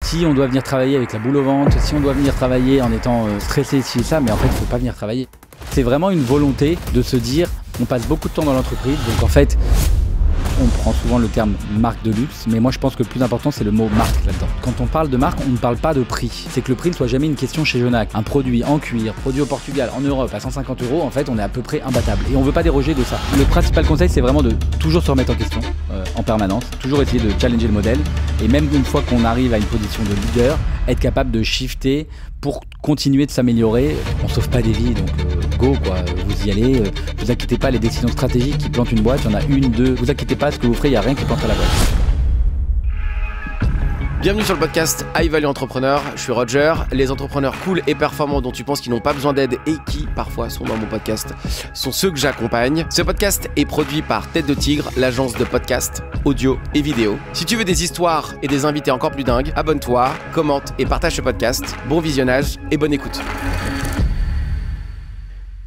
Si on doit venir travailler avec la boule au ventre, si on doit venir travailler en étant stressé, si ça, mais en fait, il ne faut pas venir travailler. C'est vraiment une volonté de se dire, on passe beaucoup de temps dans l'entreprise, donc en fait, on prend souvent le terme marque de luxe, mais moi je pense que le plus important c'est le mot marque là-dedans. Quand on parle de marque, on ne parle pas de prix. C'est que le prix ne soit jamais une question chez Jonac. Un produit en cuir, produit au Portugal, en Europe à 150 €, en fait on est à peu près imbattable. Et on ne veut pas déroger de ça. Le principal conseil c'est vraiment de toujours se remettre en question en permanence, toujours essayer de challenger le modèle. Et même une fois qu'on arrive à une position de leader, être capable de shifter pour continuer de s'améliorer. On sauve pas des vies, donc go quoi, vous y allez. Vous inquiétez pas, les décisions stratégiques qui plantent une boîte, il y en a une, deux. Vous inquiétez pas, ce que vous ferez, il n'y a rien qui plantera la boîte. Bienvenue sur le podcast High Value Entrepreneur, je suis Roger. Les entrepreneurs cool et performants dont tu penses qu'ils n'ont pas besoin d'aide et qui parfois sont dans mon podcast sont ceux que j'accompagne. Ce podcast est produit par Tête de Tigre, l'agence de podcast, audio et vidéo. Si tu veux des histoires et des invités encore plus dingues, abonne-toi, commente et partage ce podcast. Bon visionnage et bonne écoute.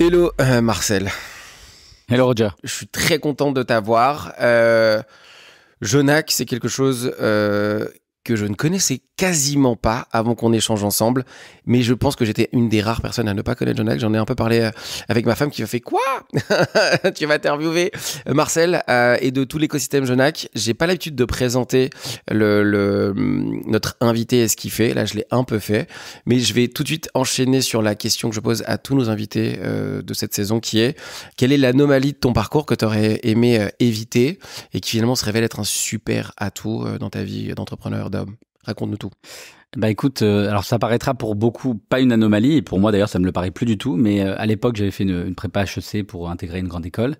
Hello Marcel. Hello Roger. Je suis très content de t'avoir. Jonac, c'est quelque chose que je ne connaissais quasiment pas avant qu'on échange ensemble, mais je pense que j'étais une des rares personnes à ne pas connaître Jonac. J'en ai un peu parlé avec ma femme qui m'a fait « Quoi ? Tu vas interviewer Marcel ?» et de tout l'écosystème Jonac. J'ai pas l'habitude de présenter notre invité et ce qu'il fait. Là, je l'ai un peu fait, mais je vais tout de suite enchaîner sur la question que je pose à tous nos invités de cette saison qui est « Quelle est l'anomalie de ton parcours que tu aurais aimé éviter et qui finalement se révèle être un super atout dans ta vie d'entrepreneur d'homme ?» Raconte-nous tout. Bah écoute, alors ça paraîtra pour beaucoup pas une anomalie, et pour moi d'ailleurs ça me le paraît plus du tout, mais à l'époque j'avais fait une prépa HEC pour intégrer une grande école,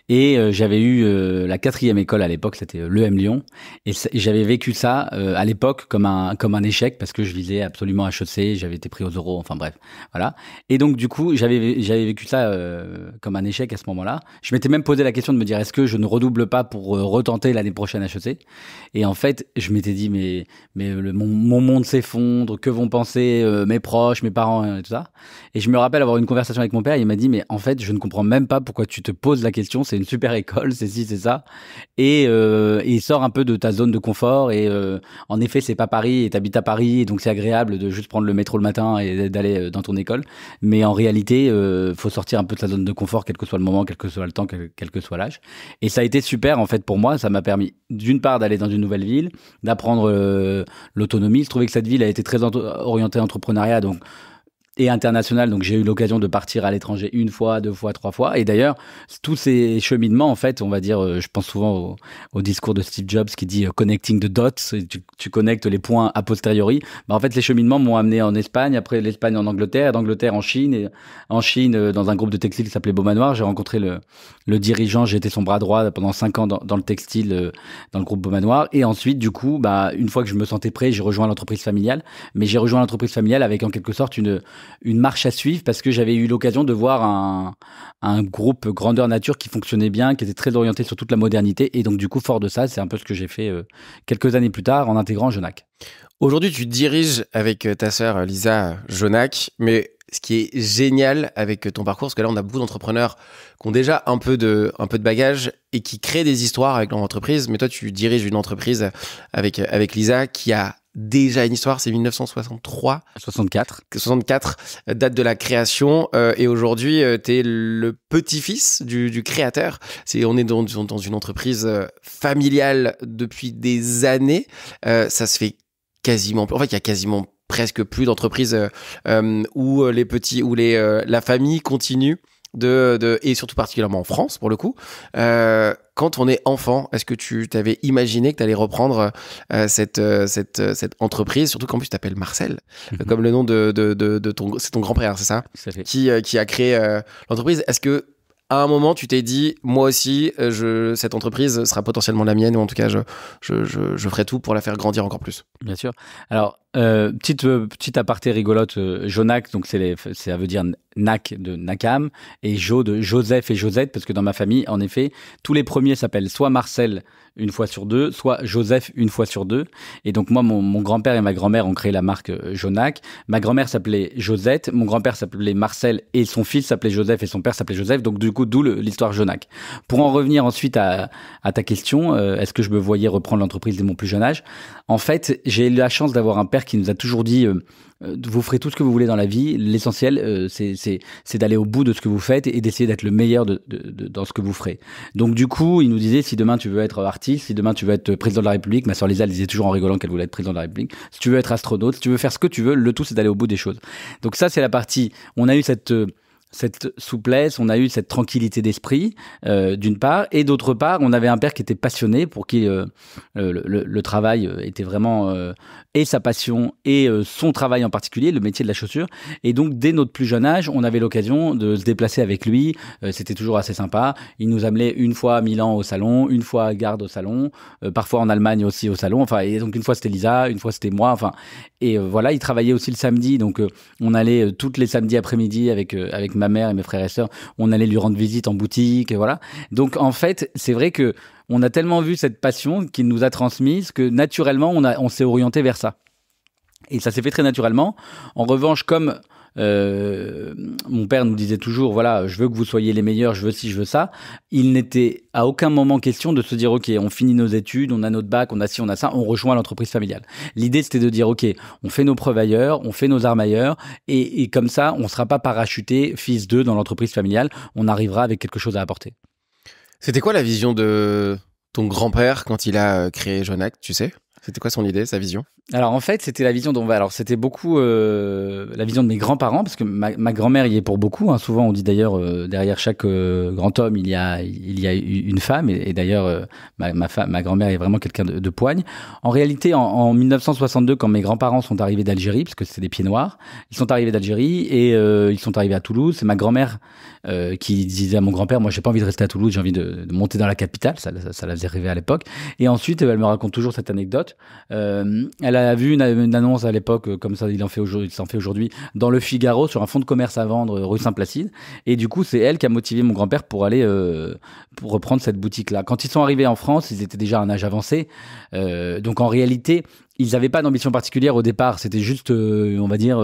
et j'avais eu la 4e école à l'époque, c'était l'EM Lyon, et j'avais vécu ça à l'époque comme un échec, parce que je visais absolument HEC, j'avais été pris aux euros, enfin bref, voilà. Et donc du coup j'avais vécu ça comme un échec à ce moment-là. Je m'étais même posé la question de me dire, est-ce que je ne redouble pas pour retenter l'année prochaine HEC? Et en fait je m'étais dit, mais mon monde s'effondre, que vont penser mes proches, mes parents et tout ça. Et je me rappelle avoir une conversation avec mon père, il m'a dit, mais en fait, je ne comprends même pas pourquoi tu te poses la question, c'est une super école, c'est ci, c'est ça. Et sors un peu de ta zone de confort, et en effet, c'est pas Paris, et t'habites à Paris, et donc c'est agréable de juste prendre le métro le matin et d'aller dans ton école. Mais en réalité, faut sortir un peu de sa zone de confort, quel que soit le moment, quel que soit le temps, quel que soit l'âge. Et ça a été super, en fait, pour moi. Ça m'a permis, d'une part, d'aller dans une nouvelle ville, d'apprendre l'autonomie. Je trouvais que cette ville a été très orientée entrepreneuriat et international, donc j'ai eu l'occasion de partir à l'étranger 1 fois, 2 fois, 3 fois. Et d'ailleurs, tous ces cheminements, en fait, on va dire, je pense souvent au discours de Steve Jobs qui dit connecting the dots, tu connectes les points a posteriori. Bah, en fait, les cheminements m'ont amené en Espagne, après l'Espagne en Angleterre, d'Angleterre en Chine, et en Chine dans un groupe de textile qui s'appelait Beaumanoir. J'ai rencontré le dirigeant, j'ai été son bras droit pendant 5 ans dans le textile, dans le groupe Beaumanoir. Et ensuite, du coup, bah, une fois que je me sentais prêt, j'ai rejoint l'entreprise familiale. Mais j'ai rejoint l'entreprise familiale avec en quelque sorte une marche à suivre, parce que j'avais eu l'occasion de voir un groupe grandeur nature qui fonctionnait bien, qui était très orienté sur toute la modernité. Et donc, du coup, fort de ça, c'est un peu ce que j'ai fait quelques années plus tard en intégrant Jonac. Aujourd'hui, tu diriges avec ta sœur Lisa Jonac, mais ce qui est génial avec ton parcours, parce que là, on a beaucoup d'entrepreneurs qui ont déjà un peu de bagage et qui créent des histoires avec leur entreprise. Mais toi, tu diriges une entreprise avec Lisa qui a déjà une histoire, c'est 1963. 64, date de la création. Et aujourd'hui, t'es le petit-fils du créateur. On est dans une entreprise familiale depuis des années. Ça se fait quasiment... En fait, il y a quasiment presque plus d'entreprises où la famille continue et surtout particulièrement en France pour le coup. Quand on est enfant, est-ce que tu t'avais imaginé que tu allais reprendre cette entreprise, surtout qu'en plus tu t'appelles Marcel, comme le nom de c'est ton grand-père, c'est ça, qui a créé l'entreprise. Est-ce que à un moment tu t'es dit, moi aussi cette entreprise sera potentiellement la mienne, ou en tout cas je ferai tout pour la faire grandir encore plus? Bien sûr. Alors petite aparté rigolote, Jonac, donc ça veut dire Nac de Nakam, et Jo de Joseph et Josette, parce que dans ma famille, en effet, tous les premiers s'appellent soit Marcel 1 fois sur 2, soit Joseph 1 fois sur 2. Et donc moi, mon grand-père et ma grand-mère ont créé la marque Jonac. Ma grand-mère s'appelait Josette, mon grand-père s'appelait Marcel, et son fils s'appelait Joseph, et son père s'appelait Joseph. Donc du coup, d'où l'histoire Jonac. Pour en revenir ensuite à ta question, est-ce que je me voyais reprendre l'entreprise dès mon plus jeune âge? En fait, j'ai eu la chance d'avoir un père père qui nous a toujours dit vous ferez tout ce que vous voulez dans la vie, l'essentiel c'est d'aller au bout de ce que vous faites et d'essayer d'être le meilleur dans ce que vous ferez. Donc du coup il nous disait si demain tu veux être artiste, si demain tu veux être président de la République, ma sœur Lisa elle disait toujours en rigolant qu'elle voulait être président de la République, si tu veux être astronaute, si tu veux faire ce que tu veux, le tout c'est d'aller au bout des choses. Donc ça c'est la partie, on a eu cette souplesse, on a eu cette tranquillité d'esprit d'une part, et d'autre part on avait un père qui était passionné, pour qui le travail était vraiment et sa passion et son travail en particulier, le métier de la chaussure. Et donc dès notre plus jeune âge on avait l'occasion de se déplacer avec lui, c'était toujours assez sympa. Il nous amenait une fois à Milan au salon, une fois à Garde au salon, parfois en Allemagne aussi au salon, enfin, et donc une fois c'était Lisa, une fois c'était moi, enfin, et voilà, il travaillait aussi le samedi, donc on allait toutes les samedis après-midi avec ma mère et mes frères et sœurs, on allait lui rendre visite en boutique, et voilà. Donc en fait, c'est vrai que on a tellement vu cette passion qu'il nous a transmise que naturellement on s'est orienté vers ça. Et ça s'est fait très naturellement. En revanche, comme mon père nous disait toujours, voilà, je veux que vous soyez les meilleurs, je veux ci, je veux ça. Il n'était à aucun moment question de se dire, ok, on finit nos études, on a notre bac, on a ci, on a ça, on rejoint l'entreprise familiale. L'idée, c'était de dire, ok, on fait nos preuves ailleurs, on fait nos armes ailleurs, et comme ça, on ne sera pas parachuté fils d'eux dans l'entreprise familiale, on arrivera avec quelque chose à apporter. C'était quoi la vision de ton grand-père quand il a créé Jonac, tu sais? C'était quoi son idée, sa vision? Alors en fait, c'était la vision c'était beaucoup la vision de mes grands-parents, parce que ma grand-mère y est pour beaucoup. Hein. Souvent, on dit d'ailleurs derrière chaque grand homme, il y a une femme, et d'ailleurs ma grand-mère est vraiment quelqu'un de poigne. En réalité, en 1962, quand mes grands-parents sont arrivés d'Algérie, parce que c'était des pieds noirs, ils sont arrivés d'Algérie et ils sont arrivés à Toulouse. C'est ma grand-mère qui disait à mon grand-père, moi j'ai pas envie de rester à Toulouse, j'ai envie de monter dans la capitale. Ça la faisait rêver à l'époque. Et ensuite, elle me raconte toujours cette anecdote. Elle a vu une annonce à l'époque, comme ça il s'en fait aujourd'hui, dans le Figaro, sur un fonds de commerce à vendre rue Saint-Placide. Et du coup, c'est elle qui a motivé mon grand-père pour aller pour reprendre cette boutique-là. Quand ils sont arrivés en France, ils étaient déjà à un âge avancé. Donc en réalité, ils n'avaient pas d'ambition particulière au départ. C'était juste, on va dire,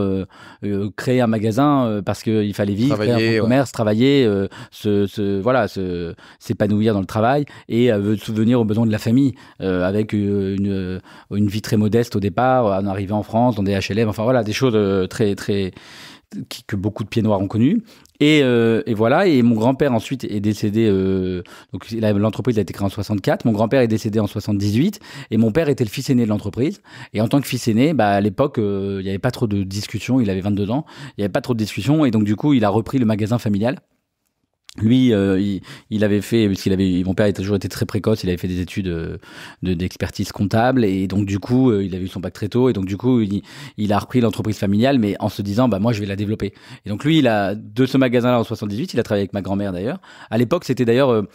créer un magasin parce qu'il fallait vivre, créer un fonds de commerce, travailler, s'épanouir dans le travail et subvenir aux besoins de la famille avec une vie très modeste au départ, en arrivant en France, dans des HLM, enfin voilà, des choses très, très que beaucoup de pieds noirs ont connues. Et voilà, et mon grand-père ensuite est décédé, donc l'entreprise a été créée en 64, mon grand-père est décédé en 78, et mon père était le fils aîné de l'entreprise. Et en tant que fils aîné, à l'époque, il n'y avait pas trop de discussions, il avait 22 ans, il n'y avait pas trop de discussions, et donc du coup, il a repris le magasin familial. Lui, il avait fait, mon père a toujours été très précoce, il avait fait des études d'expertise comptable, et donc du coup, il avait eu son bac très tôt, et donc du coup, il a repris l'entreprise familiale, mais en se disant, moi, je vais la développer. Et donc lui, de ce magasin-là en 78, il a travaillé avec ma grand-mère d'ailleurs. À l'époque, c'était d'ailleurs,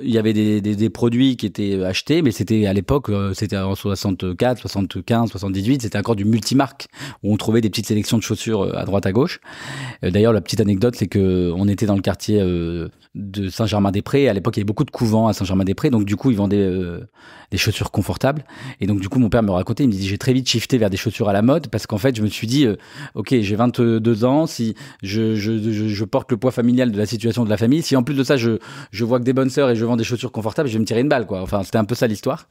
il y avait des produits qui étaient achetés, mais c'était à l'époque, c'était en 64, 75, 78, c'était encore du multimarque, où on trouvait des petites sélections de chaussures à droite à gauche. D'ailleurs, la petite anecdote, c'est que on était dans le quartier de Saint-Germain-des-Prés. À l'époque, il y avait beaucoup de couvents à Saint-Germain-des-Prés, donc du coup, ils vendaient des chaussures confortables. Et donc du coup, mon père me racontait, il me dit, j'ai très vite shifté vers des chaussures à la mode, parce qu'en fait, je me suis dit, ok, j'ai 22 ans, si je porte le poids familial de la situation de la famille, si en plus de ça, je vois que des bonnes sœurs et je vends des chaussures confortables, je vais me tirer une balle, quoi. Enfin, c'était un peu ça l'histoire.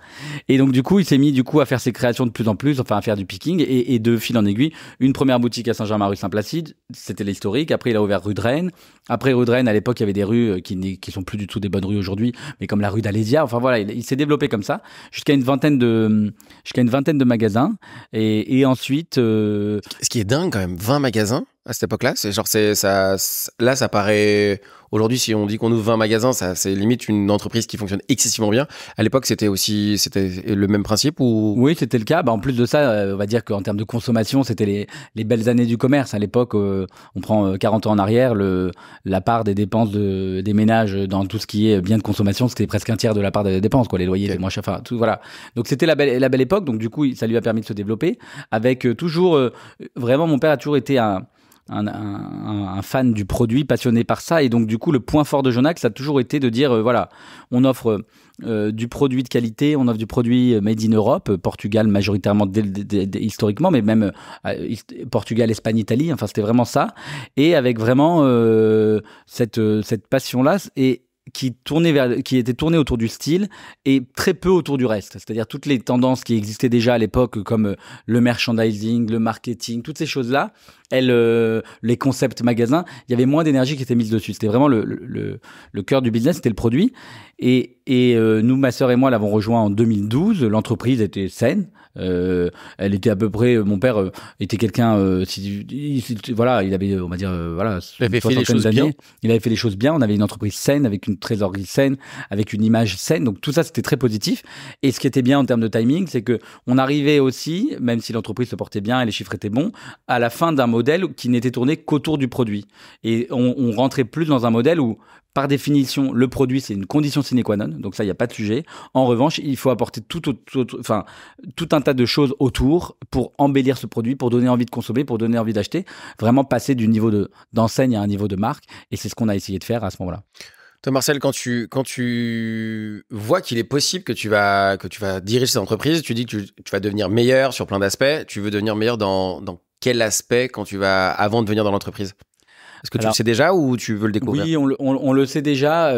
Et donc du coup, il s'est mis à faire ses créations de plus en plus, enfin à faire du picking, et de fil en aiguille, une première boutique à Saint-Germain rue Saint-Placide, c'était l'historique. Après, il a ouvert rue de Rennes. Après rue de Rennes, à l'époque, il y avait des rues qui sont plus du tout des bonnes rues aujourd'hui, mais comme la rue d'Alésia. Enfin voilà, il s'est développé comme ça jusqu'à une vingtaine de magasins. Et ensuite, ce qui est dingue quand même, 20 magasins à cette époque-là, ça paraît. Aujourd'hui, si on dit qu'on ouvre 20 magasins, c'est limite une entreprise qui fonctionne excessivement bien. À l'époque, c'était le même principe ou? Oui, c'était le cas. En plus de ça, on va dire qu'en termes de consommation, c'était les belles années du commerce. À l'époque, on prend 40 ans en arrière, la part des dépenses des ménages dans tout ce qui est biens de consommation, c'était presque un tiers de la part des dépenses, quoi. Les loyers, les moins chers, enfin, tout, voilà. Donc c'était la belle époque. Donc du coup, ça lui a permis de se développer avec toujours, vraiment, mon père a toujours été un fan du produit, passionné par ça, et donc du coup le point fort de Jonac, ça a toujours été de dire voilà, on offre du produit de qualité, on offre du produit made in Europe, Portugal majoritairement historiquement, mais même Portugal, Espagne, Italie, enfin c'était vraiment ça, et avec vraiment cette passion là, et qui était tourné autour du style et très peu autour du reste. C'est-à-dire toutes les tendances qui existaient déjà à l'époque, comme le merchandising, le marketing, toutes ces choses-là, les concepts magasins, il y avait moins d'énergie qui était mise dessus. C'était vraiment le cœur du business, c'était le produit. Et nous, ma sœur et moi, l'avons rejoint en 2012. L'entreprise était saine. Elle était à peu près. Mon père était quelqu'un. Voilà, il avait, on va dire, voilà. Il avait fait les choses bien. Il avait fait les choses bien. On avait une entreprise saine, avec une trésorerie saine, avec une image saine. Donc tout ça, c'était très positif. Et ce qui était bien en termes de timing, c'est que on arrivait aussi, même si l'entreprise se portait bien et les chiffres étaient bons, à la fin d'un modèle qui n'était tourné qu'autour du produit. Et on rentrait plus dans un modèle où, par définition, le produit, c'est une condition sine qua non. Donc ça, il n'y a pas de sujet. En revanche, il faut apporter tout un tas de choses autour pour embellir ce produit, pour donner envie de consommer, pour donner envie d'acheter. Vraiment passer du niveau d'enseigne à un niveau de marque. Et c'est ce qu'on a essayé de faire à ce moment-là. Toi, Marcel, quand tu vois qu'il est possible que tu vas diriger cette entreprise, tu dis que tu vas devenir meilleur sur plein d'aspects. Tu veux devenir meilleur dans quel aspect avant de venir dans l'entreprise? Est-ce que tu le sais déjà ou tu veux le découvrir? Oui, on le sait déjà.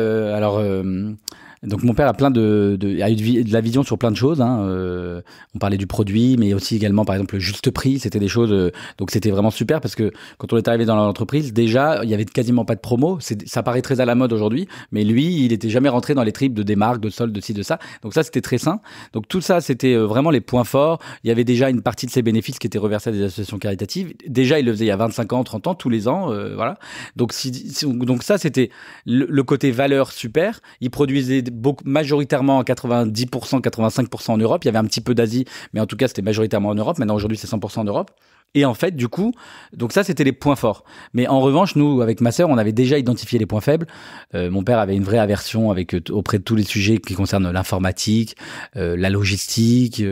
Donc mon père a a eu de la vision sur plein de choses. On parlait du produit, mais aussi également par exemple le juste prix. C'était des choses. Donc c'était vraiment super parce que quand on est arrivé dans l'entreprise, déjà il y avait quasiment pas de promo. Ça paraît très à la mode aujourd'hui, mais lui, il était jamais rentré dans les tripes des marques, de soldes, de ci, de ça. Donc ça c'était très sain. Donc tout ça c'était vraiment les points forts. Il y avait déjà une partie de ses bénéfices qui était reversée à des associations caritatives. Déjà il le faisait il y a 25 ans, 30 ans, tous les ans, voilà. Donc ça c'était le côté valeur super. Il produisait majoritairement à 90%, 85% en Europe. Il y avait un petit peu d'Asie, mais en tout cas, c'était majoritairement en Europe. Maintenant, aujourd'hui, c'est 100% en Europe. Et en fait, du coup, donc ça, c'était les points forts. Mais en revanche, nous, avec ma sœur, on avait déjà identifié les points faibles. Mon père avait une vraie aversion auprès de tous les sujets qui concernent l'informatique, la logistique,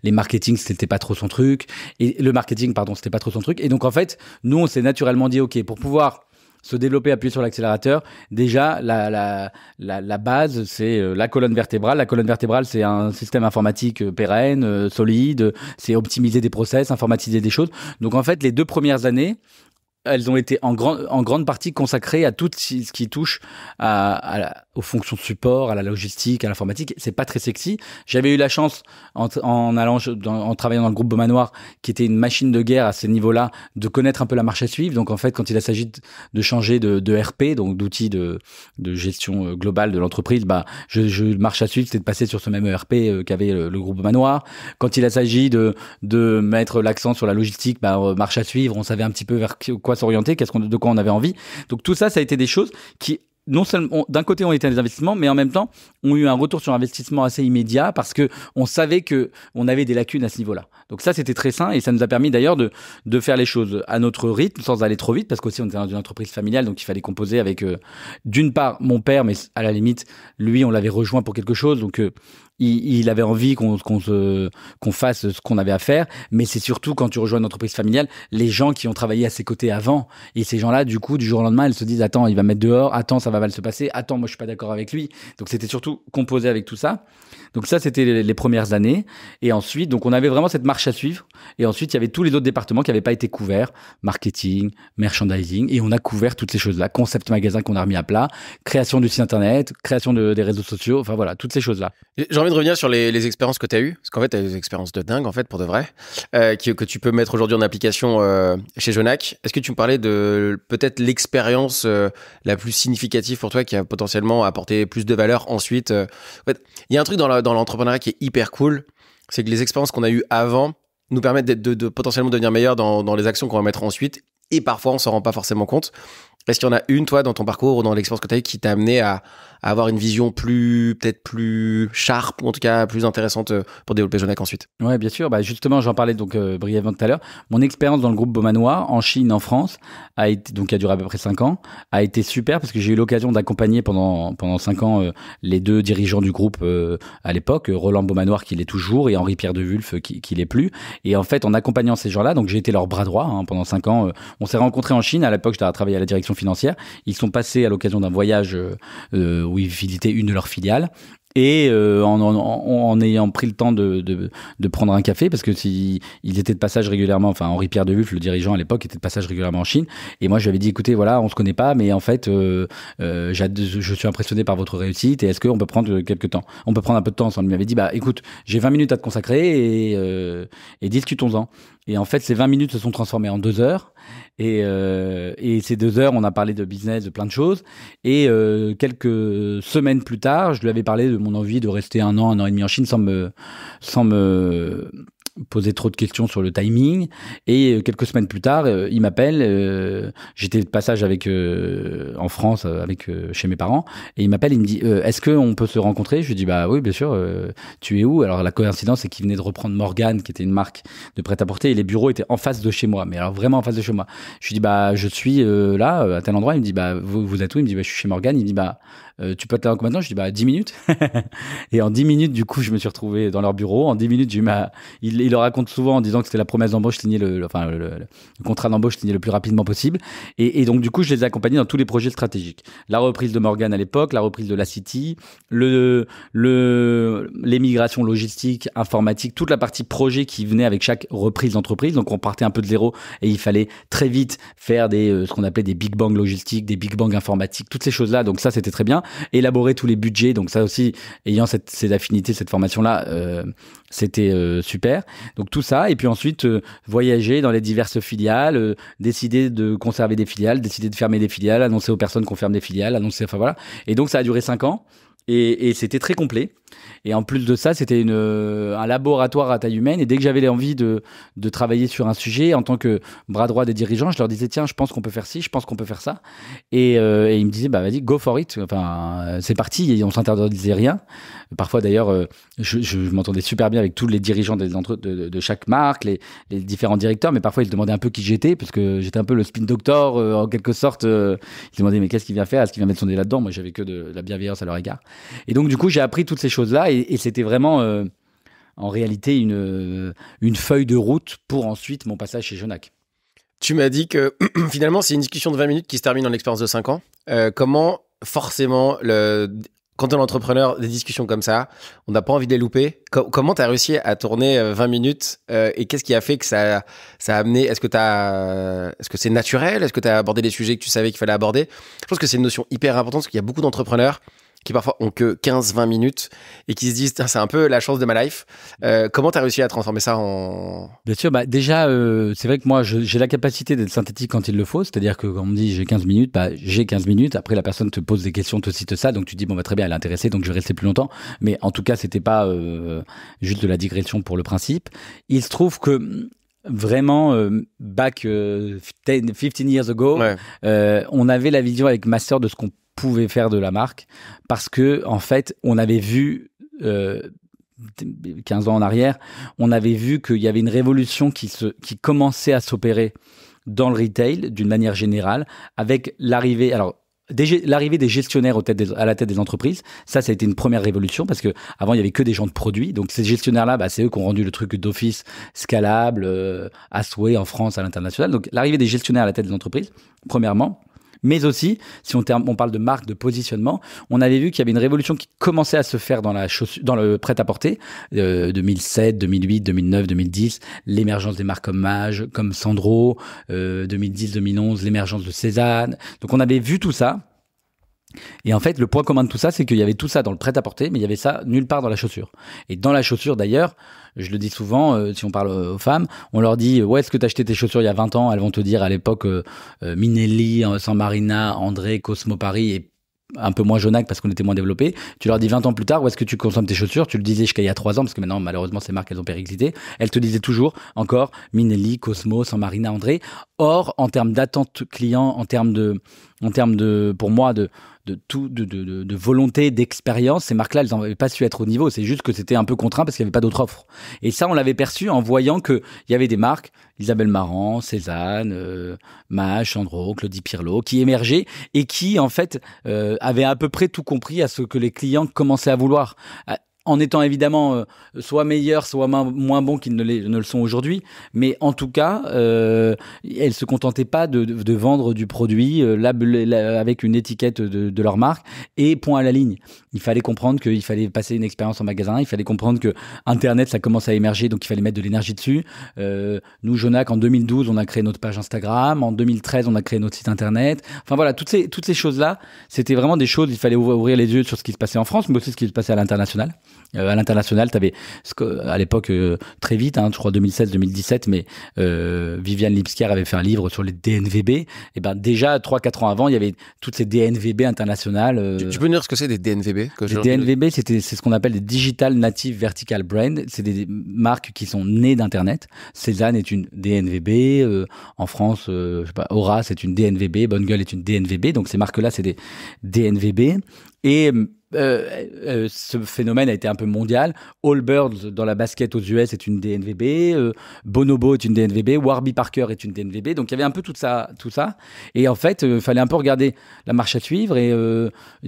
les marketing, c'était pas trop son truc. Et le marketing, pardon, c'était pas trop son truc. Et donc, en fait, nous, on s'est naturellement dit, OK, pour pouvoir se développer, appuyer sur l'accélérateur. Déjà, la base, c'est la colonne vertébrale. La colonne vertébrale, c'est un système informatique pérenne, solide. C'est optimiser des process, informatiser des choses. Donc, en fait, les 2 premières années, elles ont été en grande partie consacrées à tout ce qui touche aux fonctions de support, à la logistique, à l'informatique. C'est pas très sexy. J'avais eu la chance, en travaillant dans le groupe Beaumanoir, qui était une machine de guerre à ces niveaux-là, de connaître un peu la marche à suivre. Donc, en fait, quand il s'agit de changer de RP, donc d'outils de gestion globale de l'entreprise, je marche à suivre, c'était de passer sur ce même ERP qu'avait le groupe Beaumanoir. Quand il s'agit de mettre l'accent sur la logistique, marche à suivre, on savait un petit peu vers quoi s'orienter, de quoi on avait envie. Donc tout ça, ça a été des choses qui, non seulement d'un côté ont été des investissements, mais en même temps ont eu un retour sur investissement assez immédiat parce que on savait que on avait des lacunes à ce niveau-là. Donc ça, c'était très sain et ça nous a permis d'ailleurs de faire les choses à notre rythme sans aller trop vite parce qu'aussi on était dans une entreprise familiale, donc il fallait composer avec d'une part mon père, mais à la limite lui on l'avait rejoint pour quelque chose, donc il avait envie qu'on fasse ce qu'on avait à faire, mais c'est surtout quand tu rejoins une entreprise familiale, les gens qui ont travaillé à ses côtés avant, et ces gens-là, du coup, du jour au lendemain, ils se disent, attends, il va me mettre dehors, attends, ça va mal se passer, attends, moi je suis pas d'accord avec lui. Donc c'était surtout composé avec tout ça. Donc ça, c'était les premières années. Et ensuite, donc on avait vraiment cette marche à suivre. Et ensuite, il y avait tous les autres départements qui n'avaient pas été couverts. Marketing, merchandising. Et on a couvert toutes ces choses-là. Concept magasin qu'on a remis à plat. Création du site internet. Création des réseaux sociaux. Enfin voilà, toutes ces choses-là. J'ai envie de revenir sur les expériences que tu as eues. Parce qu'en fait, tu as des expériences de dingue, en fait, pour de vrai. Que tu peux mettre aujourd'hui en application chez Jonac. Est-ce que tu me parlais de peut-être l'expérience la plus significative pour toi qui a potentiellement apporté plus de valeur ensuite En fait, il y a un truc dans l'entrepreneuriat qui est hyper cool, c'est que les expériences qu'on a eues avant nous permettent de potentiellement devenir meilleurs dans les actions qu'on va mettre ensuite, et parfois on s'en rend pas forcément compte. Est-ce qu'il y en a une, toi, dans ton parcours ou dans l'expérience que tu as eue qui t'a amené à avoir une vision peut-être plus sharp, ou en tout cas plus intéressante pour développer Jonac ensuite? Ouais, bien sûr. Justement, j'en parlais donc brièvement tout à l'heure. Mon expérience dans le groupe Beaumanoir, en Chine, en France, qui a duré à peu près 5 ans, a été super parce que j'ai eu l'occasion d'accompagner pendant 5 ans les 2 dirigeants du groupe à l'époque, Roland Beaumanoir qui l'est toujours et Henri-Pierre de Wulf qui l'est plus. Et en fait, en accompagnant ces gens-là, donc j'ai été leur bras droit pendant 5 ans. On s'est rencontrés en Chine. À l'époque, je travaillais à la direction financière. Ils sont passés à l'occasion d'un voyage où ils visitaient une de leurs filiales. Et en ayant pris le temps de prendre un café, parce que ils étaient de passage régulièrement, enfin Henri-Pierre de Wulf, le dirigeant à l'époque, était de passage régulièrement en Chine, et moi je lui avais dit, écoutez, voilà, on se connaît pas, mais en fait je suis impressionné par votre réussite, et est-ce qu'on peut prendre quelques temps, on peut prendre un peu de temps ensemble. Il m'avait dit, bah écoute, j'ai 20 minutes à te consacrer, et discutons-en. Et en fait, ces 20 minutes se sont transformées en 2 heures. Et ces 2 heures, on a parlé de business, de plein de choses. Et quelques semaines plus tard, je lui avais parlé de mon envie de rester 1 an et demi en Chine sans me poser trop de questions sur le timing. Et quelques semaines plus tard, il m'appelle. J'étais de passage en France, chez mes parents. Et il m'appelle, il me dit, est-ce qu'on peut se rencontrer? Je lui dis, bah oui, bien sûr. Tu es où? Alors la coïncidence, c'est qu'il venait de reprendre Morgane, qui était une marque de prêt-à-porter, et les bureaux étaient en face de chez moi. Mais alors vraiment en face de chez moi. Je lui dis, bah je suis là, à tel endroit. Il me dit, bah vous êtes où? Il me dit, bah je suis chez Morgane. Il me dit, bah tu peux être là maintenant? Je dis, bah 10 minutes. Et en 10 minutes, du coup, je me suis retrouvé dans leur bureau. En 10 minutes, il le raconte souvent en disant que c'était la promesse d'embauche signée, le contrat d'embauche signé le plus rapidement possible. Et donc, du coup, je les ai accompagnés dans tous les projets stratégiques. La reprise de Morgane à l'époque, la reprise de la City, l'émigration logistique, informatique, toute la partie projet qui venait avec chaque reprise d'entreprise. Donc, on partait un peu de zéro et il fallait très vite faire ce qu'on appelait des big bang logistiques, des big bang informatiques, toutes ces choses-là. Donc, ça, c'était très bien. Élaborer tous les budgets. Donc, ça aussi, ayant ces affinités, cette formation-là, c'était super. Donc tout ça, et puis ensuite voyager dans les diverses filiales, décider de conserver des filiales, décider de fermer des filiales, annoncer aux personnes qu'on ferme des filiales, enfin voilà. Et donc ça a duré 5 ans, et c'était très complet. Et en plus de ça, c'était un laboratoire à taille humaine. Et dès que j'avais envie de travailler sur un sujet, en tant que bras droit des dirigeants, je leur disais, tiens, je pense qu'on peut faire ci, je pense qu'on peut faire ça. Et ils me disaient, bah vas-y, go for it. Enfin, c'est parti. Et on s'interdisait rien. Parfois, d'ailleurs, je m'entendais super bien avec tous les dirigeants de chaque marque, les différents directeurs. Mais parfois, ils se demandaient un peu qui j'étais, parce que j'étais un peu le spin doctor, en quelque sorte. Ils se demandaient, mais qu'est-ce qu'il vient faire? Est-ce qu'il vient mettre son nez là-dedans? Moi, j'avais que de la bienveillance à leur égard. Et donc, du coup, j'ai appris toutes ces choses-là, et c'était vraiment en réalité une feuille de route pour ensuite mon passage chez Jonac. Tu m'as dit que finalement c'est une discussion de 20 minutes qui se termine en expérience de 5 ans. Comment forcément, quand on est entrepreneur, des discussions comme ça, on n'a pas envie de les louper. Comment tu as réussi à tourner 20 minutes et qu'est-ce qui a fait que ça a amené? Est-ce que c'est naturel? Est-ce que tu as abordé des sujets que tu savais qu'il fallait aborder? Je pense que c'est une notion hyper importante parce qu'il y a beaucoup d'entrepreneurs qui parfois ont que 15-20 minutes et qui se disent c'est un peu la chance de ma life. Comment tu as réussi à transformer ça en... Bien sûr, bah déjà, c'est vrai que moi, j'ai la capacité d'être synthétique quand il le faut. C'est-à-dire que quand on me dit j'ai 15 minutes, bah, j'ai 15 minutes. Après, la personne te pose des questions, te cite ça. Donc tu dis, bon, bah, très bien, elle est intéressée, donc je vais rester plus longtemps. Mais en tout cas, c'était pas juste de la digression pour le principe. Il se trouve que... Vraiment, back 15 years ago, Ouais. On avait la vision avec ma sœur de ce qu'on pouvait faire de la marque, parce que en fait, on avait vu 15 ans en arrière, on avait vu qu'il y avait une révolution qui commençait à s'opérer dans le retail d'une manière générale, avec l'arrivée des gestionnaires à la tête des entreprises. Ça a été une première révolution, parce que avant il y avait que des gens de produits. Donc ces gestionnaires-là, bah, c'est eux qui ont rendu le truc d'office scalable, à souhait en France, à l'international. Donc l'arrivée des gestionnaires à la tête des entreprises, premièrement. Mais aussi, si on parle de marque, de positionnement, on avait vu qu'il y avait une révolution qui commençait à se faire dans le prêt-à-porter, 2007, 2008, 2009, 2010, l'émergence des marques comme Maje, comme Sandro, 2010, 2011, l'émergence de Cézanne. Donc on avait vu tout ça. Et en fait, le point commun de tout ça, c'est qu'il y avait tout ça dans le prêt-à-porter, mais il y avait ça nulle part dans la chaussure. Et dans la chaussure, d'ailleurs, je le dis souvent, si on parle aux femmes, on leur dit, où est-ce que t'as acheté tes chaussures il y a 20 ans? Elles vont te dire à l'époque Minelli, San Marina, André, Cosmo Paris, et un peu moins Jonac parce qu'on était moins développé. Tu leur dis 20 ans plus tard, où est-ce que tu consommes tes chaussures? Tu le disais jusqu'à il y a 3 ans, parce que maintenant, malheureusement, ces marques, elles ont périclité. Elles te disaient toujours, encore, Minelli, Cosmo, San Marina, André. Or, en termes d'attente client, en termes de, pour moi, de volonté, d'expérience, ces marques-là, elles n'avaient pas su être au niveau. C'est juste que c'était un peu contraint parce qu'il n'y avait pas d'autres offres. Et ça, on l'avait perçu en voyant qu'il y avait des marques, Isabelle Marant, Cézanne, Maje, Sandro, Claudie Pierlot, qui émergeaient et qui, en fait, avaient à peu près tout compris à ce que les clients commençaient à vouloir. en étant évidemment soit meilleurs, soit moins bons qu'ils ne le sont aujourd'hui. Mais en tout cas, elles se contentaient pas de vendre du produit avec une étiquette de leur marque et point à la ligne. Il fallait comprendre qu'il fallait passer une expérience en magasin, il fallait comprendre que Internet, ça commence à émerger, donc il fallait mettre de l'énergie dessus. Nous, Jonac, en 2012, on a créé notre page Instagram. En 2013, on a créé notre site Internet. Enfin voilà, toutes ces choses-là, c'était vraiment des choses, il fallait ouvrir les yeux sur ce qui se passait en France, mais aussi ce qui se passait à l'international. À l'international, tu avais à l'époque très vite, je crois 2016-2017, mais Viviane Lipskier avait fait un livre sur les DNVB. Et ben déjà 3-4 ans avant, il y avait toutes ces DNVB internationales. Tu peux nous dire ce que c'est des DNVB? Les DNVB, c'est ce qu'on appelle des Digital Native Vertical Brand. C'est des marques qui sont nées d'Internet. Cézanne est une DNVB. En France, je sais pas, Aura, c'est une DNVB. Bonne Gueule est une DNVB. Donc ces marques-là, c'est des DNVB. Et ce phénomène a été un peu mondial. Allbirds dans la basket aux US est une DNVB, Bonobo est une DNVB, Warby Parker est une DNVB. Donc il y avait un peu tout ça. Et en fait, il fallait un peu regarder la marche à suivre. Et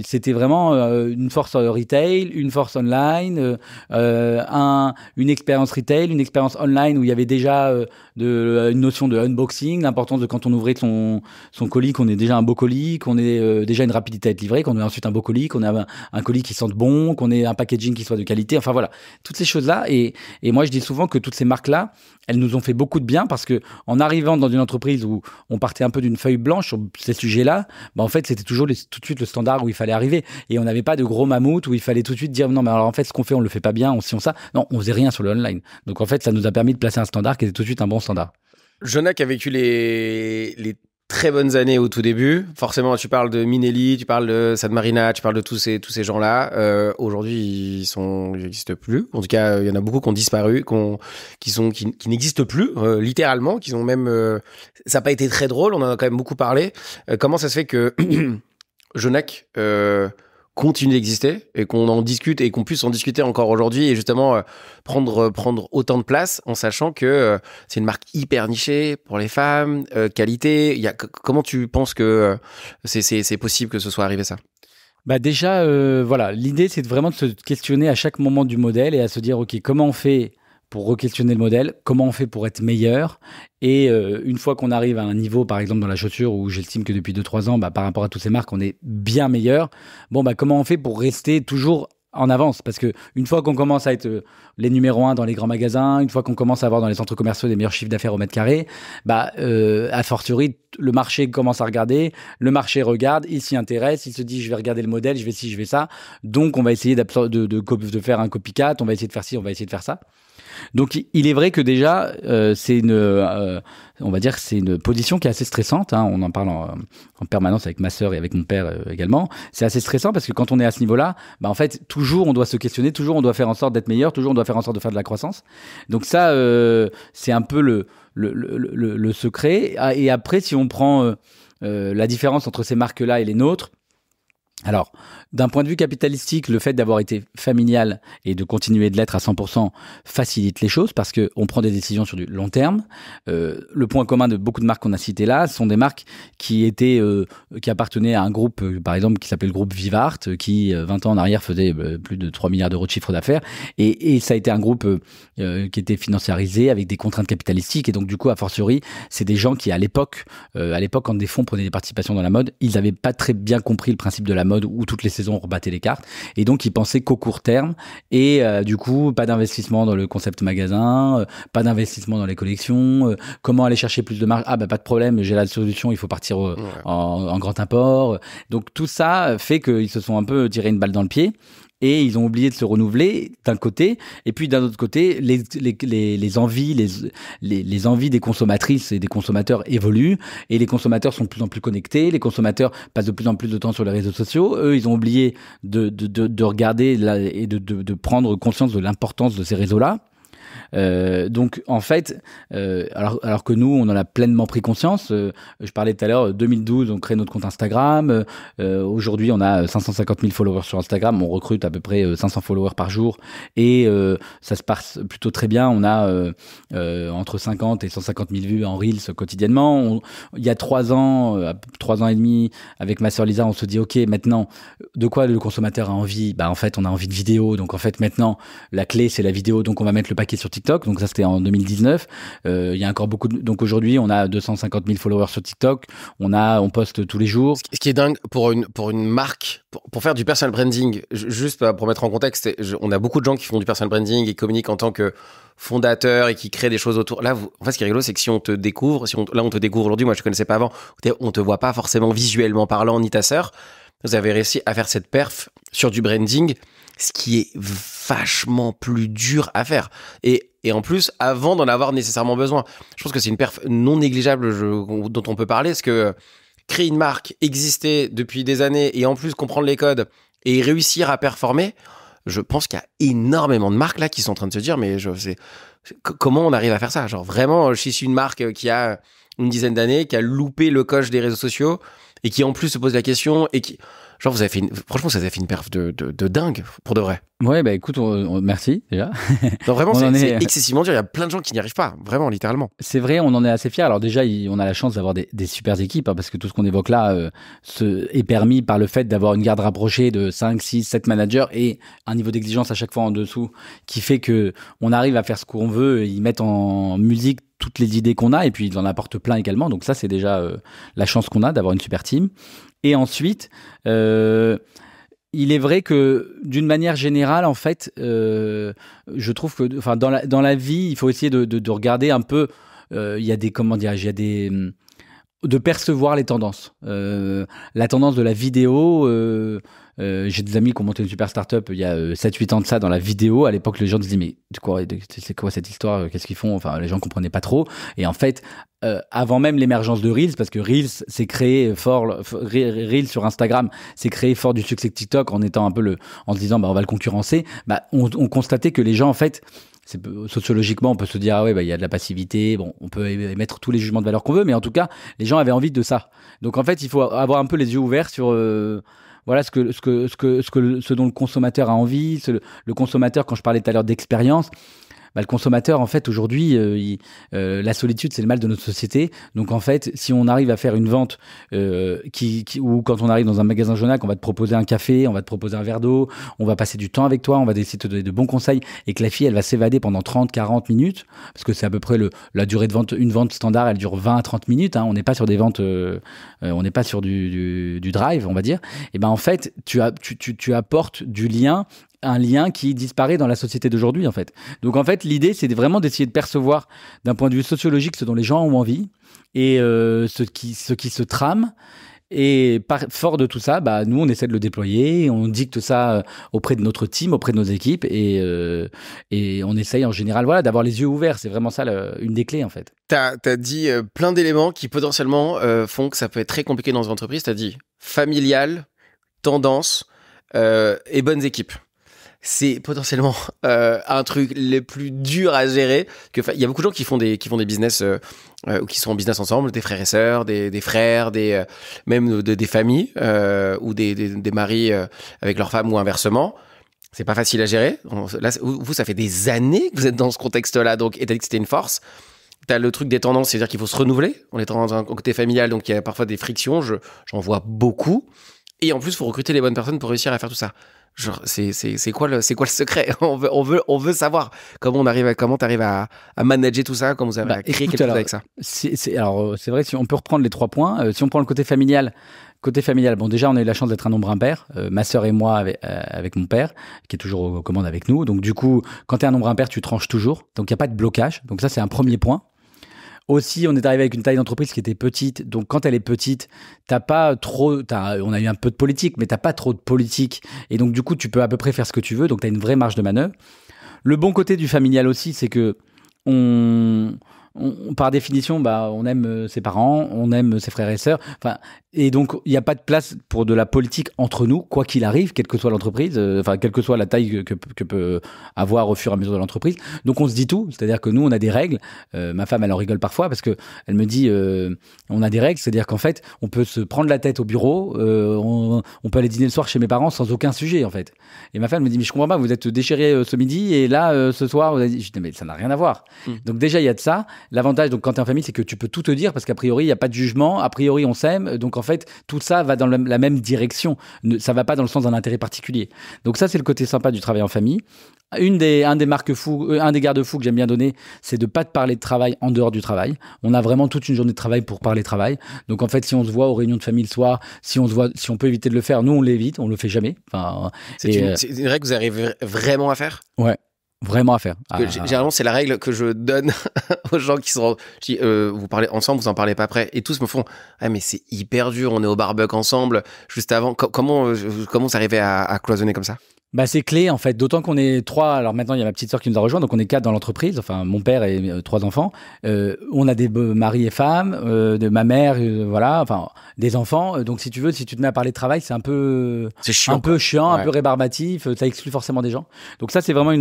c'était vraiment une force retail, une force online, une expérience retail, une expérience online où il y avait déjà une notion de unboxing, l'importance de quand on ouvrait son colis, qu'on ait déjà un beau colis, qu'on ait déjà une rapidité à être livré, qu'on ait ensuite un beau colis, qu'on ait un colis qui sente bon, qu'on ait un packaging qui soit de qualité, enfin voilà, toutes ces choses-là. Et moi, je dis souvent que toutes ces marques-là, elles nous ont fait beaucoup de bien parce que en arrivant dans une entreprise où on partait un peu d'une feuille blanche sur ces sujets-là, en fait, c'était toujours tout de suite le standard où il fallait arriver. Et on n'avait pas de gros mammouth où il fallait tout de suite dire non, mais alors en fait, ce qu'on fait, on le fait pas bien, on ça. Non, on faisait rien sur le online. Donc en fait, ça nous a permis de placer un standard qui était tout de suite un bon standard. Jonac a vécu les très bonnes années au tout début. Forcément, tu parles de Minelli, tu parles de Sad Marina, tu parles de tous ces gens-là. Aujourd'hui, ils n'existent plus. En tout cas, il y en a beaucoup qui ont disparu, qui n'existent plus, littéralement, qui ont même. Ça n'a pas été très drôle. On en a quand même beaucoup parlé. Comment ça se fait que Jonac continue d'exister et qu'on en discute et qu'on puisse en discuter encore aujourd'hui et justement prendre autant de place en sachant que c'est une marque hyper nichée pour les femmes, qualité. Comment tu penses que c'est possible que ce soit arrivé ça? Déjà, voilà, l'idée c'est vraiment de se questionner à chaque moment du modèle et à se dire ok, comment on fait pour re-questionner le modèle, comment on fait pour être meilleur. Et une fois qu'on arrive à un niveau, par exemple dans la chaussure, où j'estime que depuis 2-3 ans, par rapport à toutes ces marques, on est bien meilleur, comment on fait pour rester toujours en avance? Parce que une fois qu'on commence à être les numéros 1 dans les grands magasins, une fois qu'on commence à avoir dans les centres commerciaux des meilleurs chiffres d'affaires au mètre carré, a fortiori, le marché commence à regarder, le marché regarde, il s'y intéresse, il se dit je vais regarder le modèle, je vais ci, je vais ça. Donc on va essayer de faire un copycat, on va essayer de faire ci, on va essayer de faire ça. Donc il est vrai que déjà c'est on va dire que c'est une position qui est assez stressante, on en parle en permanence avec ma sœur et avec mon père également. C'est assez stressant parce que quand on est à ce niveau-là, en fait toujours on doit se questionner, toujours on doit faire en sorte d'être meilleur, toujours on doit faire en sorte de faire de la croissance. Donc ça c'est un peu le secret. Et après si on prend la différence entre ces marques-là et les nôtres, alors, d'un point de vue capitalistique, le fait d'avoir été familial et de continuer de l'être à 100% facilite les choses parce qu'on prend des décisions sur du long terme. Le point commun de beaucoup de marques qu'on a citées là, ce sont des marques qui appartenaient à un groupe, par exemple, qui s'appelait le groupe Vivart, qui 20 ans en arrière faisait plus de 3 milliards d'euros de chiffre d'affaires. Et ça a été un groupe qui était financiarisé avec des contraintes capitalistiques. Et donc, du coup, a fortiori, c'est des gens qui, à l'époque, quand des fonds prenaient des participations dans la mode, ils n'avaient pas très bien compris le principe de la mode où toutes les saisons on rebattait les cartes et donc ils pensaient qu'au court terme et du coup pas d'investissement dans le concept magasin, pas d'investissement dans les collections, comment aller chercher plus de marge, pas de problème, j'ai la solution, il faut partir en grand import. Donc tout ça fait qu'ils se sont un peu tiré une balle dans le pied et ils ont oublié de se renouveler d'un côté, et puis d'un autre côté les envies des consommatrices et des consommateurs évoluent, et les consommateurs sont de plus en plus connectés, les consommateurs passent de plus en plus de temps sur les réseaux sociaux. Eux, ils ont oublié de regarder et de prendre conscience de l'importance de ces réseaux-là. Donc en fait, alors que nous, on en a pleinement pris conscience. Je parlais tout à l'heure, 2012, on crée notre compte Instagram. Aujourd'hui, on a 550 000 followers sur Instagram. On recrute à peu près 500 followers par jour et ça se passe plutôt très bien. On a entre 50 et 150 000 vues en Reels quotidiennement. Il y a 3 ans et demi, avec ma sœur Lisa, on se dit ok, maintenant, de quoi le consommateur a envie? Bah en fait, on a envie de vidéo. Donc en fait, maintenant, la clé c'est la vidéo. Donc on va mettre le paquet sur TikTok. Donc ça c'était en 2019. Il y a encore beaucoup. Donc aujourd'hui, on a 250 000 followers sur TikTok. On poste tous les jours. Ce qui est dingue pour une marque, pour faire du personal branding, juste pour mettre en contexte, on a beaucoup de gens qui font du personal branding et communiquent en tant que fondateurs et qui créent des choses autour. Là, en fait, ce qui est rigolo, c'est que si on te découvre, on te découvre aujourd'hui, moi je ne connaissais pas avant, on te voit pas forcément visuellement parlant, ni ta sœur. Vous avez réussi à faire cette perf sur du branding, ce qui est vachement plus dur à faire. Et en plus, avant d'en avoir nécessairement besoin. Je pense que c'est une perf non négligeable dont on peut parler, parce que créer une marque, exister depuis des années et en plus comprendre les codes et réussir à performer, je pense qu'il y a énormément de marques là qui sont en train de se dire mais comment on arrive à faire ça? Genre vraiment, je suis une marque qui a une dizaine d'années, qui a loupé le coche des réseaux sociaux et qui en plus se pose la question et qui... Genre, franchement, ça vous a fait une perf de dingue, pour de vrai. Ouais, bah écoute, merci déjà. Non, vraiment, c'est excessivement dur. Il y a plein de gens qui n'y arrivent pas, vraiment, littéralement. C'est vrai, on en est assez fiers. Alors déjà, on a la chance d'avoir des super équipes, hein, parce que tout ce qu'on évoque là est permis par le fait d'avoir une garde rapprochée de 5, 6, 7 managers et un niveau d'exigence à chaque fois en dessous qui fait que on arrive à faire ce qu'on veut. Ils mettent en musique toutes les idées qu'on a et puis ils en apportent plein également. Donc ça, c'est déjà la chance qu'on a d'avoir une super team. Et ensuite, il est vrai que d'une manière générale, en fait, je trouve que, enfin, dans la vie, il faut essayer de regarder un peu. Il y a des, comment dirais-je, il y a des de percevoir les tendances. La tendance de la vidéo. J'ai des amis qui ont monté une super start-up il y a 7-8 ans de ça dans la vidéo. À l'époque, les gens disaient mais c'est quoi cette histoire? Qu'est-ce qu'ils font? Enfin, les gens comprenaient pas trop. Et en fait, avant même l'émergence de Reels, parce que Reels s'est créé Reels sur Instagram s'est créé fort du succès de TikTok en étant un peu en se disant bah on va le concurrencer. Bah on constatait que les gens en fait sociologiquement, on peut se dire ah ouais bah il y a de la passivité, bon on peut émettre tous les jugements de valeur qu'on veut, mais en tout cas les gens avaient envie de ça. Donc en fait il faut avoir un peu les yeux ouverts sur voilà ce dont le consommateur a envie. Le consommateur, quand je parlais tout à l'heure d'expérience, bah, le consommateur, en fait, aujourd'hui, la solitude, c'est le mal de notre société. Donc, en fait, si on arrive à faire une vente ou quand on arrive dans un magasin Jonac, on va te proposer un café, on va te proposer un verre d'eau, on va passer du temps avec toi, on va essayer de te donner de bons conseils et que la fille, elle va s'évader pendant 30-40 minutes, parce que c'est à peu près la durée de vente. Une vente standard, elle dure 20 à 30 minutes. Hein, on n'est pas sur des ventes, on n'est pas sur du drive, on va dire. Et ben, en fait, tu apportes du lien, un lien qui disparaît dans la société d'aujourd'hui en fait. Donc en fait l'idée c'est vraiment d'essayer de percevoir d'un point de vue sociologique ce dont les gens ont envie et ce qui se trame et fort de tout ça bah nous on essaie de le déployer, on dicte ça auprès de notre team, auprès de nos équipes et on essaye en général voilà d'avoir les yeux ouverts, c'est vraiment ça une des clés en fait. T'as dit plein d'éléments qui potentiellement font que ça peut être très compliqué dans une entreprise. T'as dit familial, tendance et bonnes équipes. C'est potentiellement un truc les plus dur à gérer. Il y a beaucoup de gens qui font des business ou qui sont en business ensemble, des frères et sœurs, des frères, même des familles ou des maris avec leurs femmes ou inversement. C'est pas facile à gérer. Là, vous, ça fait des années que vous êtes dans ce contexte-là, donc et t'as dit que c'était une force. T'as le truc des tendances, c'est-à-dire qu'il faut se renouveler. On est dans un côté familial, donc il y a parfois des frictions. J'en vois beaucoup. Et en plus, il faut recruter les bonnes personnes pour réussir à faire tout ça. Genre, c'est quoi le secret? On veut savoir comment t'arrives à manager tout ça, comment vous avez créé quelque chose avec ça. Alors, c'est vrai, si on peut reprendre les 3 points. Si on prend le côté familial, bon, déjà, on a eu la chance d'être un nombre impair. Ma sœur et moi, avec mon père, qui est toujours aux commandes avec nous. Donc, du coup, quand t'es un nombre impair, tu tranches toujours. Donc, il n'y a pas de blocage. Donc, ça, c'est un premier point. Aussi, on est arrivé avec une taille d'entreprise qui était petite. Donc, quand elle est petite, on a eu un peu de politique, mais t'as pas trop de politique. Et donc, du coup, tu peux à peu près faire ce que tu veux. Donc, t'as une vraie marge de manœuvre. Le bon côté du familial aussi, c'est que par définition, on aime ses parents, on aime ses frères et sœurs. Enfin, et donc il n'y a pas de place pour de la politique entre nous, quoi qu'il arrive, quelle que soit l'entreprise, quelle que soit la taille que peut avoir au fur et à mesure de l'entreprise. Donc on se dit tout, c'est-à-dire que nous on a des règles. Ma femme elle en rigole parfois parce que elle me dit on a des règles, c'est-à-dire qu'en fait on peut se prendre la tête au bureau, on peut aller dîner le soir chez mes parents sans aucun sujet en fait. Et ma femme me dit mais je comprends pas, vous êtes déchirés ce midi et là ce soir vous avez dit, je dis mais ça n'a rien à voir. Donc déjà il y a de ça. L'avantage donc quand t'es en famille c'est que tu peux tout te dire parce qu'a priori il y a pas de jugement, a priori on s'aime, donc en fait tout ça va dans la même direction, ça va pas dans le sens d'un intérêt particulier. Donc ça c'est le côté sympa du travail en famille. Un des garde-fous que j'aime bien donner, c'est de pas te parler de travail en dehors du travail. On a vraiment toute une journée de travail pour parler travail. Donc en fait, si on se voit aux réunions de famille le soir, si on peut éviter de le faire, nous on l'évite, on le fait jamais. Enfin, c'est une règle que vous arrivez vraiment à faire ? Ouais. Vraiment à faire. Généralement, c'est la règle que je donne aux gens qui sont. Je dis, vous parlez ensemble, vous en parlez pas après. Et tous me font, ah, mais c'est hyper dur, on est au barbecue ensemble. Juste avant, comment vous arrivez à cloisonner comme ça ? C'est clé en fait, d'autant qu'on est 3. Alors maintenant il y a ma petite sœur qui nous a rejoint, donc on est 4 dans l'entreprise, enfin mon père et 3 enfants. On a des maris et femmes, de ma mère, voilà, enfin des enfants. Donc si tu te mets à parler de travail, c'est un peu chiant, ouais. Un peu rébarbatif, ça exclut forcément des gens. Donc ça c'est vraiment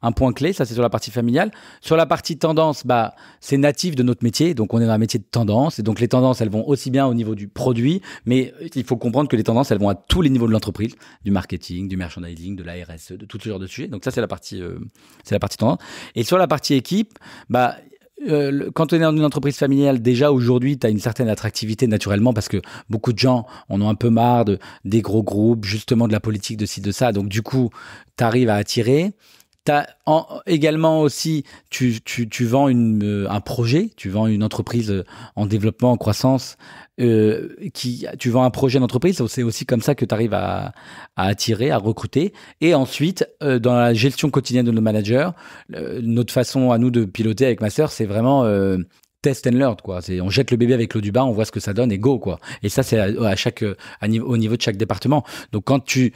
un point clé, ça c'est sur la partie familiale. Sur la partie tendance, c'est natif de notre métier, donc on est dans un métier de tendance, et donc les tendances elles vont aussi bien au niveau du produit, mais il faut comprendre que les tendances elles vont à tous les niveaux de l'entreprise, du marketing, du merchandising, de la RSE, de tout ce genre de sujets. Donc ça, c'est la partie tendance. Et sur la partie équipe, quand on est dans une entreprise familiale, déjà aujourd'hui, tu as une certaine attractivité naturellement parce que beaucoup de gens en ont un peu marre des gros groupes, justement de la politique, de ci, de ça. Donc du coup, tu arrives à attirer. Également aussi, tu vends un projet, tu vends une entreprise en développement, en croissance, tu vends un projet d'entreprise, c'est aussi comme ça que tu arrives à attirer, à recruter. Et ensuite, dans la gestion quotidienne de nos managers, notre façon à nous de piloter avec ma sœur, c'est vraiment test and learn, quoi. On jette le bébé avec l'eau du bain, on voit ce que ça donne et go, quoi. Et ça, c'est au niveau de chaque département. Donc, quand tu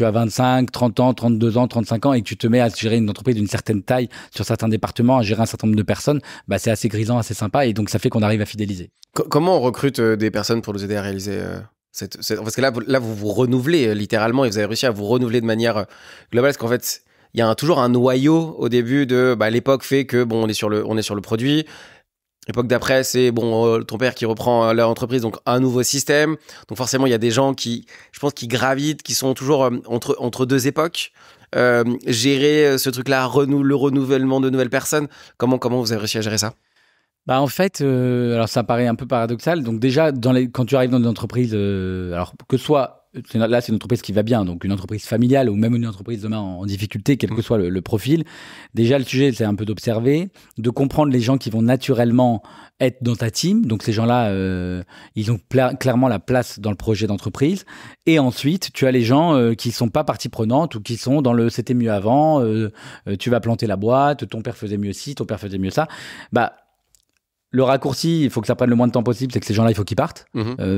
as 25, 30 ans, 32 ans, 35 ans et que tu te mets à gérer une entreprise d'une certaine taille sur certains départements, à gérer un certain nombre de personnes, c'est assez grisant, assez sympa. Et donc, ça fait qu'on arrive à fidéliser. Comment on recrute des personnes pour nous aider à réaliser parce que là, vous vous renouvelez littéralement et vous avez réussi à vous renouveler de manière globale. Parce qu'en fait, il y a toujours un noyau au début de l'époque fait que on est sur le produit. L'époque d'après, c'est ton père qui reprend leur entreprise, donc un nouveau système. Donc forcément, il y a des gens qui gravitent, qui sont toujours entre deux époques. Gérer ce truc-là, le renouvellement de nouvelles personnes. Comment vous avez réussi à gérer ça ? En fait, alors ça paraît un peu paradoxal. Donc déjà, quand tu arrives dans une entreprise, alors que ce soit là, c'est une entreprise qui va bien, donc une entreprise familiale ou même une entreprise demain en difficulté, quel que soit le profil. Déjà, le sujet, c'est un peu d'observer, de comprendre les gens qui vont naturellement être dans ta team. Donc ces gens-là, ils ont clairement la place dans le projet d'entreprise. Et ensuite, tu as les gens qui sont pas partie prenante ou qui sont dans le c'était mieux avant. Tu vas planter la boîte, ton père faisait mieux ci, ton père faisait mieux ça. Le raccourci, il faut que ça prenne le moins de temps possible, c'est que ces gens-là, il faut qu'ils partent,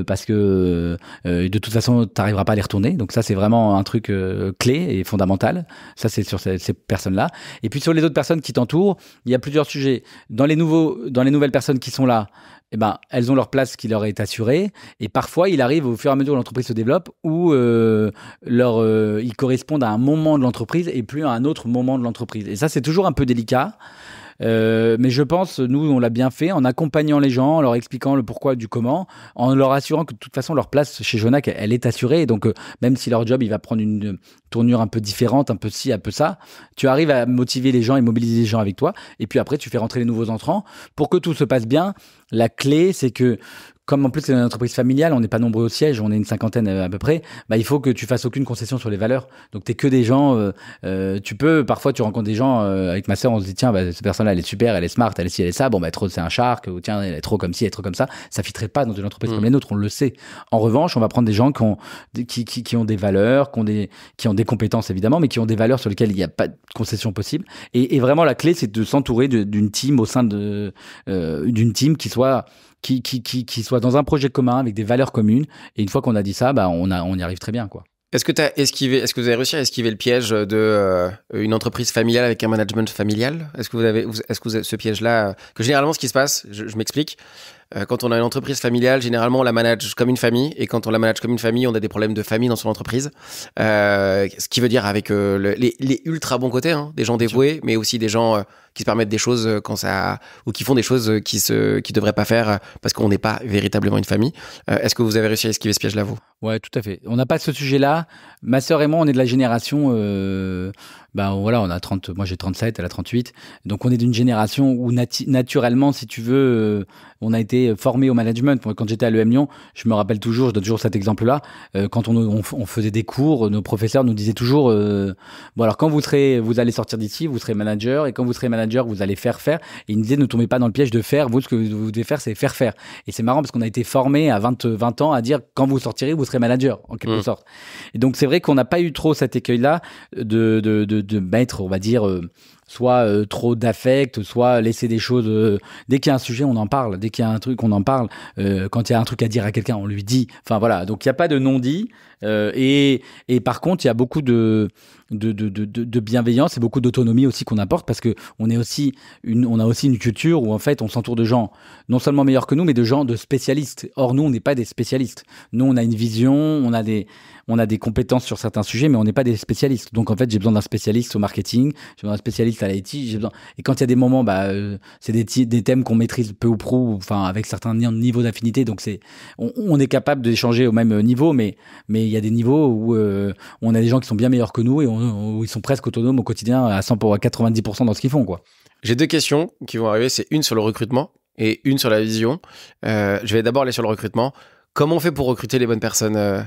parce que de toute façon, tu n'arriveras pas à les retourner. Donc ça, c'est vraiment un truc clé et fondamental. Ça, c'est sur ces personnes-là. Et puis sur les autres personnes qui t'entourent, il y a plusieurs sujets. Dans les nouvelles personnes qui sont là, elles ont leur place qui leur est assurée. Et parfois, il arrive au fur et à mesure où l'entreprise se développe, où ils correspondent à un moment de l'entreprise et plus à un autre moment de l'entreprise. Et ça, c'est toujours un peu délicat. Mais je pense, nous, on l'a bien fait en accompagnant les gens, en leur expliquant le pourquoi du comment, en leur assurant que de toute façon, leur place chez Jonac, elle est assurée. Et donc, même si leur job, il va prendre une tournure un peu différente, un peu ci, un peu ça, tu arrives à motiver les gens et mobiliser les gens avec toi. Et puis après, tu fais rentrer les nouveaux entrants. Pour que tout se passe bien, la clé, c'est que comme en plus c'est une entreprise familiale, on n'est pas nombreux au siège, on est une cinquantaine à peu près, il faut que tu fasses aucune concession sur les valeurs. Donc t'es que des gens, parfois tu rencontres des gens, avec ma sœur on se dit tiens, cette personne-là elle est super, elle est smart, elle est ci, elle est ça, trop c'est un shark, ou tiens elle est trop comme ci, elle est trop comme ça, ça fitterait pas dans une entreprise comme les nôtres, on le sait. En revanche, on va prendre des gens qui ont des valeurs, qui ont des compétences évidemment, mais qui ont des valeurs sur lesquelles il n'y a pas de concession possible. Et vraiment la clé c'est de s'entourer d'une team au sein d'une team qui soit dans un projet commun avec des valeurs communes. Et une fois qu'on a dit ça, on y arrive très bien, quoi. Est-ce que vous avez réussi à esquiver le piège de une entreprise familiale avec un management familial? Est-ce que vous avez ce piège-là que généralement ce qui se passe, je m'explique. Quand on a une entreprise familiale, généralement on la manage comme une famille, et quand on la manage comme une famille, on a des problèmes de famille dans son entreprise. Ce qui veut dire avec les ultra bons côtés, hein, des gens dévoués, mais aussi des gens qui se permettent des choses ou qui font des choses qui devraient pas faire parce qu'on n'est pas véritablement une famille. Est-ce que vous avez réussi à esquiver ce piège-là, vous? Ouais, tout à fait. On n'a pas ce sujet-là. Ma sœur et moi, on est de la génération, voilà, on a 30, moi j'ai 37, elle a 38. Donc on est d'une génération où naturellement, si tu veux, on a été formé au management. Moi, quand j'étais à l'EM Lyon, je me rappelle toujours, je donne toujours cet exemple-là, quand on faisait des cours, nos professeurs nous disaient toujours, bon alors quand vous allez sortir d'ici, vous serez manager, et quand vous serez manager, vous allez faire. Et ils nous disaient, ne tombez pas dans le piège de faire, vous, ce que vous devez faire, c'est faire. Et c'est marrant parce qu'on a été formé à 20 ans à dire, quand vous sortirez, vous serez manager, en quelque sorte. Et donc c'est vrai qu'on n'a pas eu trop cet écueil-là de mettre, on va dire, soit trop d'affect, soit laisser des choses. Dès qu'il y a un sujet, on en parle. Dès qu'il y a un truc, on en parle. Quand il y a un truc à dire à quelqu'un, on lui dit. Enfin voilà. Donc il n'y a pas de non-dit. Et par contre, il y a beaucoup de bienveillance et beaucoup d'autonomie aussi qu'on apporte, parce que on a aussi une culture où en fait on s'entoure de gens non seulement meilleurs que nous, mais de gens de spécialistes. Or nous, on n'est pas des spécialistes. Nous, on a une vision, on a des compétences sur certains sujets, mais on n'est pas des spécialistes. Donc en fait, j'ai besoin d'un spécialiste au marketing, j'ai besoin d'un spécialiste à l'IT, et quand il y a des moments, c'est des thèmes qu'on maîtrise peu ou prou, enfin avec certains niveaux d'affinité. Donc on est capable d'échanger au même niveau, mais il y a des niveaux où on a des gens qui sont bien meilleurs que nous et où ils sont presque autonomes au quotidien à 90% dans ce qu'ils font, quoi. J'ai 2 questions qui vont arriver. C'est une sur le recrutement et une sur la vision. Je vais d'abord aller sur le recrutement. Comment on fait pour recruter les bonnes personnes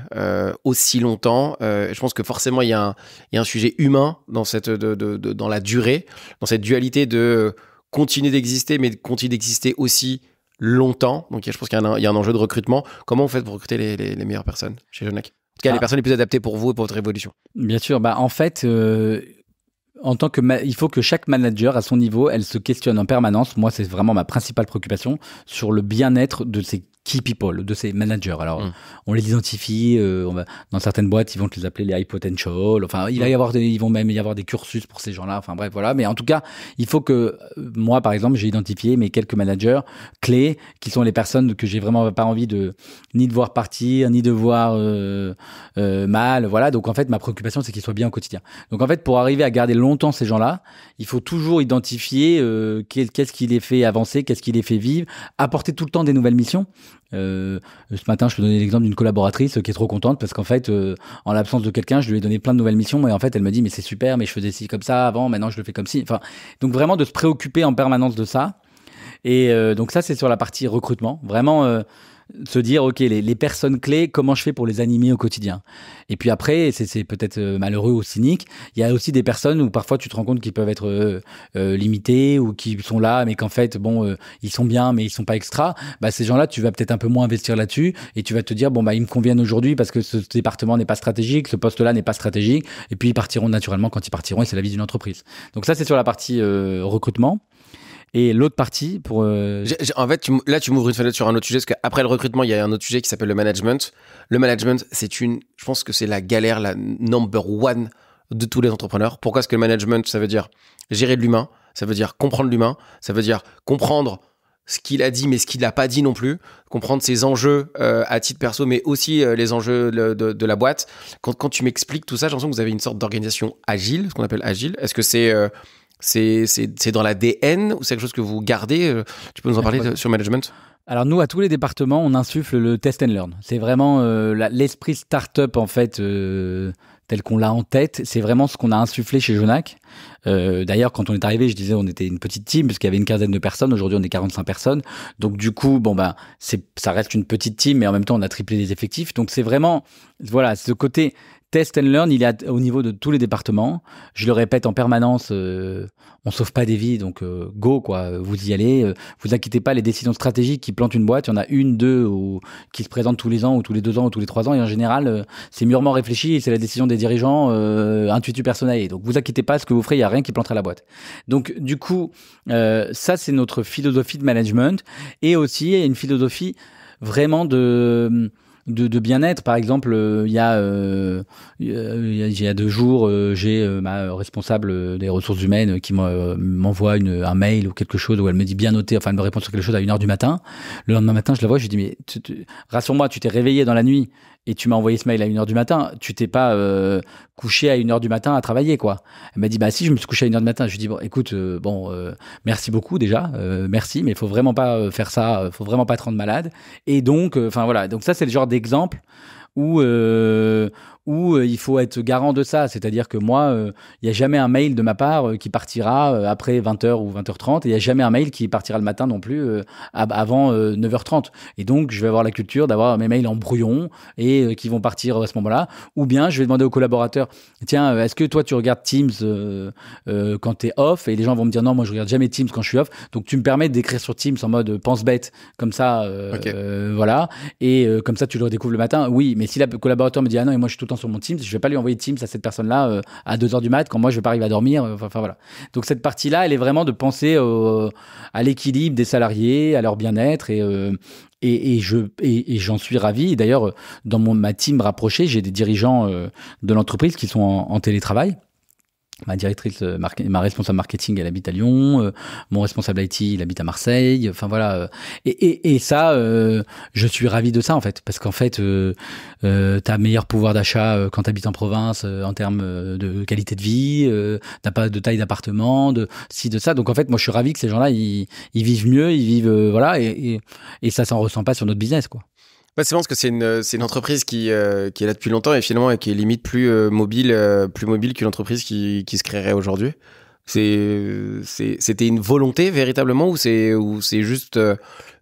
aussi longtemps? Je pense que forcément, il y a un sujet humain dans dans la durée, dans cette dualité de continuer d'exister, mais de continuer d'exister aussi longtemps. Donc, je pense qu'il y a un enjeu de recrutement. Comment vous faites pour recruter les meilleures personnes chez Jonac? En tout cas, les personnes les plus adaptées pour vous et pour votre évolution. Bien sûr. En fait, il faut que chaque manager à son niveau, elle se questionne en permanence. Moi, c'est vraiment ma principale préoccupation sur le bien-être de ses key people, de ces managers. Alors, on les identifie, dans certaines boîtes, ils vont te les appeler les high potential. Enfin, ils vont même y avoir des cursus pour ces gens-là. Enfin, bref, voilà. Mais en tout cas, il faut que, moi, par exemple, j'ai identifié mes quelques managers clés qui sont les personnes que j'ai vraiment pas envie ni de voir partir, ni de voir mal. Voilà. Donc, en fait, ma préoccupation, c'est qu'ils soient bien au quotidien. Donc, en fait, pour arriver à garder longtemps ces gens-là, il faut toujours identifier qu'est-ce qui les fait avancer, qu'est-ce qui les fait vivre, apporter tout le temps des nouvelles missions. Ce matin, je peux donner l'exemple d'une collaboratrice qui est trop contente parce qu'en fait, en l'absence de quelqu'un, je lui ai donné plein de nouvelles missions et en fait, elle me dit mais c'est super, mais je faisais ci comme ça avant, maintenant je le fais comme ci. Enfin, donc vraiment de se préoccuper en permanence de ça. Et donc ça, c'est sur la partie recrutement. Vraiment se dire ok, les personnes clés, comment je fais pour les animer au quotidien. Et puis après, c'est peut-être malheureux ou cynique, il y a aussi des personnes où parfois tu te rends compte qu'ils peuvent être limités ou qui sont là mais qu'en fait ils sont bien mais ils sont pas extra. Ces gens-là, tu vas peut-être un peu moins investir là-dessus et tu vas te dire ils me conviennent aujourd'hui parce que ce département n'est pas stratégique, ce poste-là n'est pas stratégique, et puis ils partiront naturellement quand ils partiront, et c'est la vie d'une entreprise. Donc ça, c'est sur la partie recrutement. Et l'autre partie pour... En fait, tu m'ouvres une fenêtre sur un autre sujet, parce qu'après le recrutement, il y a un autre sujet qui s'appelle le management. Le management, je pense que c'est la galère, la number one de tous les entrepreneurs. Pourquoi? Parce que le management, ça veut dire gérer de l'humain, ça veut dire comprendre l'humain, ça veut dire comprendre ce qu'il a dit, mais ce qu'il n'a pas dit non plus, comprendre ses enjeux à titre perso, mais aussi les enjeux de la boîte. Quand tu m'expliques tout ça, j'ai l'impression que vous avez une sorte d'organisation agile, ce qu'on appelle agile. Est-ce que c'est dans l'ADN ou c'est quelque chose que vous gardez? Tu peux nous en parler sur management? Alors nous, à tous les départements, on insuffle le test and learn. C'est vraiment l'esprit start-up en fait, tel qu'on l'a en tête. C'est vraiment ce qu'on a insufflé chez Jonac. D'ailleurs, quand on est arrivé, je disais on était une petite team parce qu'il y avait une quinzaine de personnes. Aujourd'hui, on est 45 personnes. Donc du coup, ça reste une petite team, mais en même temps, on a triplé les effectifs. Donc c'est vraiment, voilà, ce côté test and learn, il est au niveau de tous les départements. Je le répète en permanence, on sauve pas des vies, donc go quoi, vous y allez. Vous inquiétez pas, les décisions stratégiques qui plantent une boîte, il y en a une, deux, ou qui se présentent tous les ans, ou tous les 2 ans, ou tous les 3 ans, et en général, c'est mûrement réfléchi et c'est la décision des dirigeants intuitu personnel. Donc vous inquiétez pas, ce que vous ferez, il y a rien qui plantera la boîte. Donc du coup, ça c'est notre philosophie de management, et aussi une philosophie vraiment de bien-être. Par exemple, il y a 2 jours, j'ai ma responsable des ressources humaines qui m'envoie un mail ou quelque chose où elle me dit bien noté, enfin elle me répond sur quelque chose à 1h du matin. Le lendemain matin, je la vois, je lui dis mais rassure-moi, tu t'es réveillé dans la nuit et tu m'as envoyé ce mail à 1h du matin, tu t'es pas couché à 1h du matin à travailler, quoi. Elle m'a dit bah si, je me suis couché à 1h du matin. Je lui dis bon écoute, merci beaucoup déjà, merci, mais il faut vraiment pas faire ça, faut vraiment pas te rendre malade. Et donc voilà, donc ça c'est le genre d'exemple où il faut être garant de ça. C'est-à-dire que moi, il n'y a jamais un mail de ma part qui partira après 20h ou 20h30, et il n'y a jamais un mail qui partira le matin non plus avant 9h30. Et donc, je vais avoir la culture d'avoir mes mails en brouillon et qui vont partir à ce moment-là. Ou bien, je vais demander aux collaborateurs, tiens, est-ce que toi, tu regardes Teams quand tu es off? Et les gens vont me dire, non, moi, je regarde jamais Teams quand je suis off. Donc, tu me permets d'écrire sur Teams en mode pense-bête, comme ça, voilà. Et comme ça, tu le redécouvres le matin. Oui, mais si le collaborateur me dit, ah non, et moi, je suis tout le temps sur mon Teams, je vais pas lui envoyer Teams à cette personne-là à 2h du mat quand moi je vais pas arriver à dormir. Enfin voilà. Donc cette partie-là, elle est vraiment de penser à l'équilibre des salariés, à leur bien-être et j'en suis ravi. Et d'ailleurs, dans ma team rapprochée, j'ai des dirigeants de l'entreprise qui sont en télétravail. Ma directrice, ma responsable marketing, elle habite à Lyon. Mon responsable IT, il habite à Marseille. Enfin voilà. Et ça, je suis ravi de ça en fait, parce qu'en fait, t'as meilleur pouvoir d'achat quand t'habites en province en termes de qualité de vie. T'as pas de taille d'appartement, de ça. Donc en fait, moi, je suis ravi que ces gens-là, ils vivent mieux, ils vivent voilà, et ça s'en ressent pas sur notre business, quoi. Ouais, c'est parce que c'est une entreprise qui est là depuis longtemps et finalement qui est limite plus mobile qu'une entreprise qui se créerait aujourd'hui. C'était une volonté véritablement ou c'est juste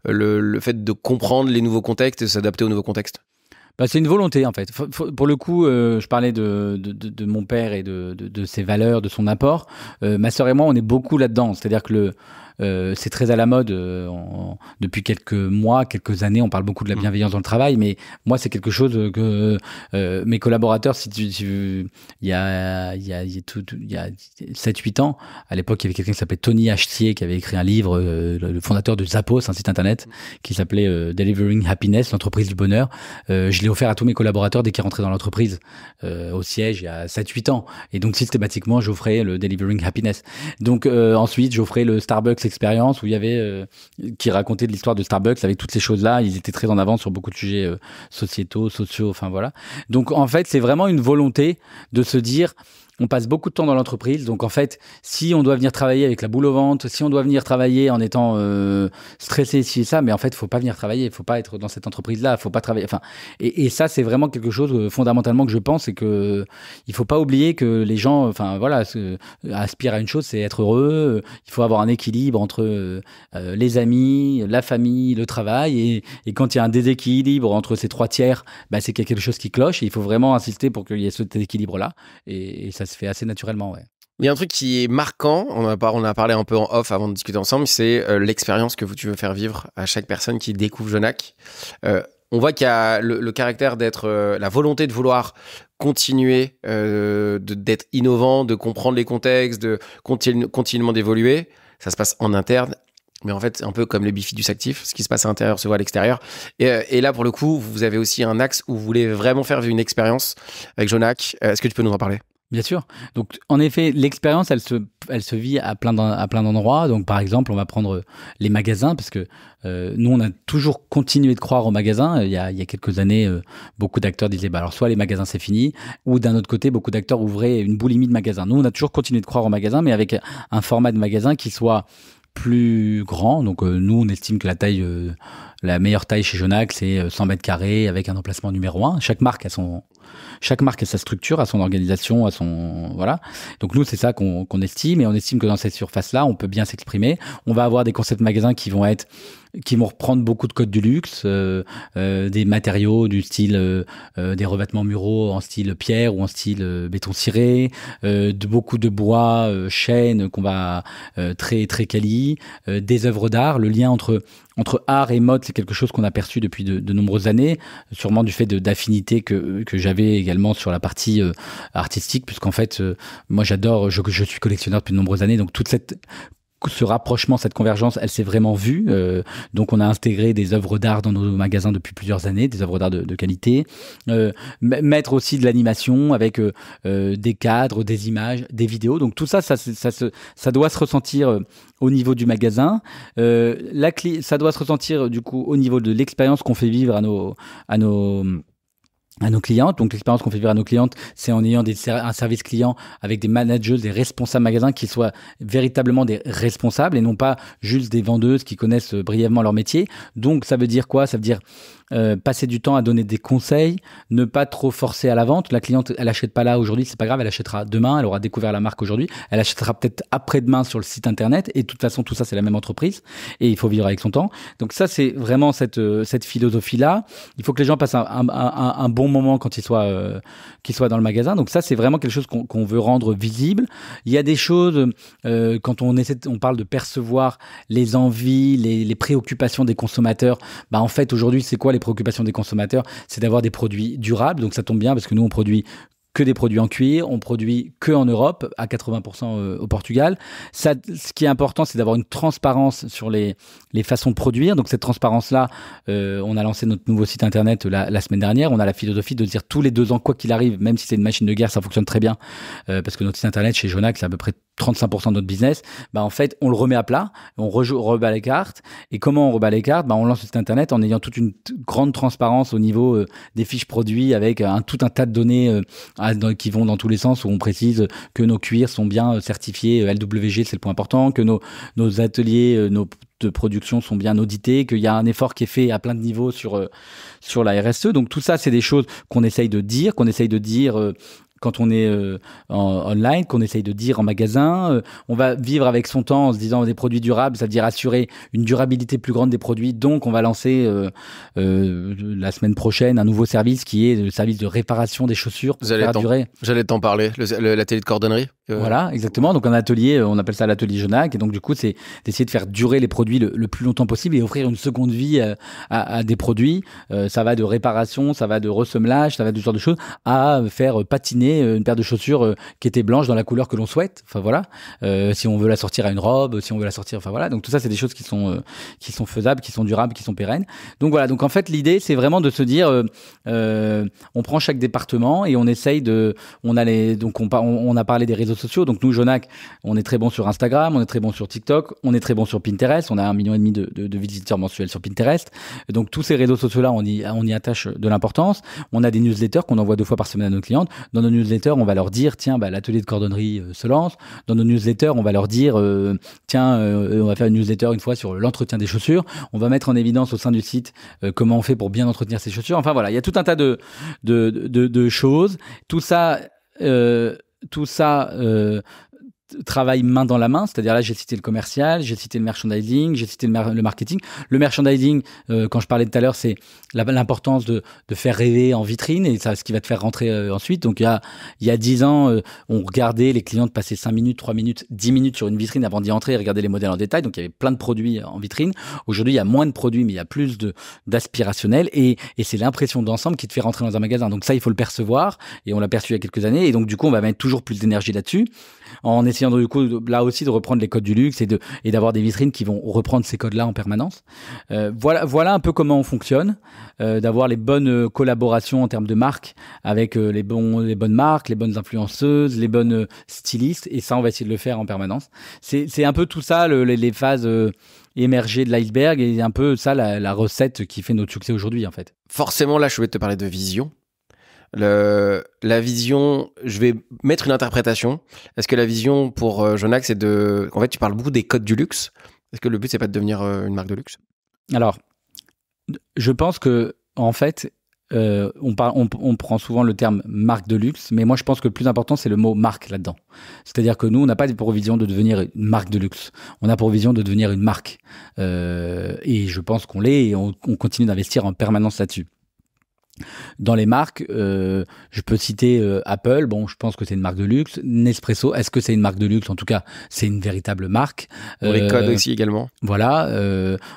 le fait de comprendre les nouveaux contextes et s'adapter aux nouveaux contextes? Bah, c'est une volonté en fait. Pour le coup, je parlais de mon père et de ses valeurs, de son apport. Ma sœur et moi, on est beaucoup là-dedans. C'est-à-dire que c'est très à la mode depuis quelques mois, quelques années. On parle beaucoup de la bienveillance dans le travail, mais moi, c'est quelque chose que mes collaborateurs, il y a 7-8 ans, à l'époque, il y avait quelqu'un qui s'appelait Tony Htier qui avait écrit un livre, le fondateur de Zappos, un site internet qui s'appelait Delivering Happiness, l'entreprise du bonheur. Je l'ai offert à tous mes collaborateurs dès qu'ils rentraient dans l'entreprise au siège il y a 7-8 ans. Et donc, systématiquement, j'offrais le Delivering Happiness. Donc, ensuite, j'offrais le Starbucks Experience où il y avait qui racontait de l'histoire de Starbucks avec toutes ces choses-là. Ils étaient très en avance sur beaucoup de sujets sociaux, enfin voilà. Donc, en fait, c'est vraiment une volonté de se dire... On passe beaucoup de temps dans l'entreprise, donc en fait, si on doit venir travailler avec la boule au ventre, si on doit venir travailler en étant stressé, si et ça, mais en fait, il faut pas venir travailler, il faut pas être dans cette entreprise-là, il faut pas travailler. Enfin, et ça, c'est vraiment quelque chose fondamentalement que je pense, c'est que il faut pas oublier que les gens, enfin voilà, aspirent à une chose, c'est être heureux. Il faut avoir un équilibre entre les amis, la famille, le travail, et quand il y a un déséquilibre entre ces 3 tiers, bah, c'est qu'il y a quelque chose qui cloche. Et il faut vraiment insister pour qu'il y ait cet équilibre-là, et ça se fait assez naturellement, ouais. Il y a un truc qui est marquant, on a parlé un peu en off avant de discuter ensemble, c'est l'expérience que tu veux faire vivre à chaque personne qui découvre Jonac. On voit qu'il y a le caractère d'être, la volonté de vouloir continuer, d'être innovant, de comprendre les contextes, de continuellement d'évoluer. Ça se passe en interne. Mais en fait, c'est un peu comme les bifidus actifs. Ce qui se passe à l'intérieur se voit à l'extérieur. Et là, pour le coup, vous avez aussi un axe où vous voulez vraiment faire vivre une expérience avec Jonac. Est-ce que tu peux nous en parler ? Bien sûr. Donc, en effet, l'expérience, elle se vit à plein d'endroits. Donc, par exemple, on va prendre les magasins, parce que nous, on a toujours continué de croire aux magasins. Il y a quelques années, beaucoup d'acteurs disaient, bah, alors, soit les magasins, c'est fini, ou d'un autre côté, beaucoup d'acteurs ouvraient une boulimie de magasins. Nous, on a toujours continué de croire aux magasins, mais avec un format de magasin qui soit plus grand. Donc, nous, on estime que la meilleure taille chez Jonac, c'est 100 mètres carrés avec un emplacement numéro 1. Chaque marque a sa structure, a son organisation, voilà. Donc nous, c'est ça qu'on estime, et on estime que dans cette surface-là, on peut bien s'exprimer. On va avoir des concepts magasins qui vont reprendre beaucoup de codes du luxe, des matériaux du style des revêtements muraux en style pierre ou en style béton ciré, beaucoup de bois, chêne qu'on va très très quali, des œuvres d'art. Le lien entre art et mode, c'est quelque chose qu'on a perçu depuis de nombreuses années, sûrement du fait d'affinité que j'avais également sur la partie artistique, puisqu'en fait, moi j'adore, je suis collectionneur depuis de nombreuses années, donc toute cette ce rapprochement, cette convergence, elle s'est vraiment vue. Donc, on a intégré des œuvres d'art dans nos magasins depuis plusieurs années, des œuvres d'art de qualité. Mettre aussi de l'animation avec des cadres, des images, des vidéos. Donc, tout ça, ça doit se ressentir au niveau du magasin. Ça doit se ressentir, du coup, au niveau de l'expérience qu'on fait vivre à nos clientes. Donc, l'expérience qu'on fait vivre à nos clientes, c'est en ayant un service client avec des managers, des responsables magasins qui soient véritablement des responsables et non pas juste des vendeuses qui connaissent brièvement leur métier. Donc, ça veut dire quoi? Ça veut dire passer du temps à donner des conseils, ne pas trop forcer à la vente. La cliente, elle achète pas là aujourd'hui, c'est pas grave, elle achètera demain, elle aura découvert la marque aujourd'hui, elle achètera peut-être après-demain sur le site internet et de toute façon, tout ça, c'est la même entreprise et il faut vivre avec son temps. Donc ça, c'est vraiment cette philosophie-là. Il faut que les gens passent un bon moment quand ils soient dans le magasin. Donc ça, c'est vraiment quelque chose qu'on veut rendre visible. Il y a des choses, quand on parle de percevoir les envies, les préoccupations des consommateurs, bah en fait, aujourd'hui, c'est quoi les préoccupations des consommateurs? C'est d'avoir des produits durables. Donc ça tombe bien parce que nous, on produit que des produits en cuir, on produit que en Europe, à 80% au Portugal. Ça, ce qui est important, c'est d'avoir une transparence sur les façons de produire. Donc cette transparence-là, on a lancé notre nouveau site internet la semaine dernière. On a la philosophie de dire tous les 2 ans, quoi qu'il arrive, même si c'est une machine de guerre, ça fonctionne très bien, parce que notre site internet chez Jonac, c'est à peu près 35% de notre business. Bah en fait, on le remet à plat, on rebat les cartes. Et comment on rebat les cartes? Bah on lance le site internet en ayant toute une grande transparence au niveau des fiches produits avec tout un tas de données qui vont dans tous les sens, où on précise que nos cuirs sont bien certifiés LWG, c'est le point important, que nos ateliers, de production sont bien audités, qu'il y a un effort qui est fait à plein de niveaux sur la RSE. Donc tout ça, c'est des choses qu'on essaye de dire quand on est online, qu'on essaye de dire en magasin. On va vivre avec son temps en se disant des produits durables, c'est-à-dire assurer une durabilité plus grande des produits. Donc, on va lancer la semaine prochaine un nouveau service qui est le service de réparation des chaussures pour faire durer. J'allais t'en parler, l'atelier de cordonnerie. Voilà, exactement. Donc, un atelier, on appelle ça l'atelier Jonac. Et donc, du coup, c'est d'essayer de faire durer les produits le plus longtemps possible et offrir une seconde vie à des produits. Ça va de réparation, ça va de ressemelage, ça va de ce genre de choses, à faire patiner une paire de chaussures qui était blanche dans la couleur que l'on souhaite. Enfin, voilà. Si on veut la sortir à une robe, si on veut la sortir, enfin, voilà. Donc, tout ça, c'est des choses qui sont faisables, qui sont durables, qui sont pérennes. Donc, voilà. Donc, en fait, l'idée, c'est vraiment de se dire, on prend chaque département et on essaye on a parlé des réseaux sociaux. Donc nous, Jonac, on est très bon sur Instagram, on est très bon sur TikTok, on est très bon sur Pinterest. On a 1,5 million de visiteurs mensuels sur Pinterest. Donc tous ces réseaux sociaux-là, on y attache de l'importance. On a des newsletters qu'on envoie 2 fois par semaine à nos clientes. Dans nos newsletters, on va leur dire, tiens, l'atelier de cordonnerie se lance. Dans nos newsletters, on va leur dire, tiens, on va faire une newsletter une fois sur l'entretien des chaussures. On va mettre en évidence au sein du site comment on fait pour bien entretenir ses chaussures. Enfin voilà, il y a tout un tas de choses. Tout ça travaille main dans la main, c'est-à-dire là j'ai cité le commercial, j'ai cité le merchandising, j'ai cité le marketing. Le merchandising, quand je parlais tout à l'heure, c'est l'importance de faire rêver en vitrine et ça, ce qui va te faire rentrer ensuite. Donc il y a 10 ans, on regardait les clients de passer 5 minutes, 3 minutes, 10 minutes sur une vitrine avant d'y entrer et regarder les modèles en détail. Donc il y avait plein de produits en vitrine. Aujourd'hui, il y a moins de produits, mais il y a plus d'aspirationnel et c'est l'impression d'ensemble qui te fait rentrer dans un magasin. Donc ça, il faut le percevoir et on l'a perçu il y a quelques années et donc du coup, on va mettre toujours plus d'énergie là-dessus en essayant du coup là aussi de reprendre les codes du luxe et d'avoir des vitrines qui vont reprendre ces codes-là en permanence. Voilà un peu comment on fonctionne, d'avoir les bonnes collaborations en termes de marques avec les bonnes marques, les bonnes influenceuses, les bonnes stylistes et ça on va essayer de le faire en permanence. C'est un peu tout ça les phases émergées de l'iceberg et un peu ça la recette qui fait notre succès aujourd'hui en fait. Forcément là je vais te parler de vision. La vision, je vais mettre une interprétation. Est-ce que la vision pour Jonac, c'est en fait, tu parles beaucoup des codes du luxe. Est-ce que le but, c'est pas de devenir une marque de luxe? Alors, je pense que, en fait, on prend souvent le terme marque de luxe, mais moi, je pense que le plus important, c'est le mot marque là-dedans. C'est-à-dire que nous, on n'a pas pour vision de devenir une marque de luxe. On a pour vision de devenir une marque. Et je pense qu'on l'est et on continue d'investir en permanence là-dessus. Dans les marques, je peux citer Apple, bon, je pense que c'est une marque de luxe. Nespresso, est-ce que c'est une marque de luxe? En tout cas, c'est une véritable marque. Pour les codes aussi également. Voilà,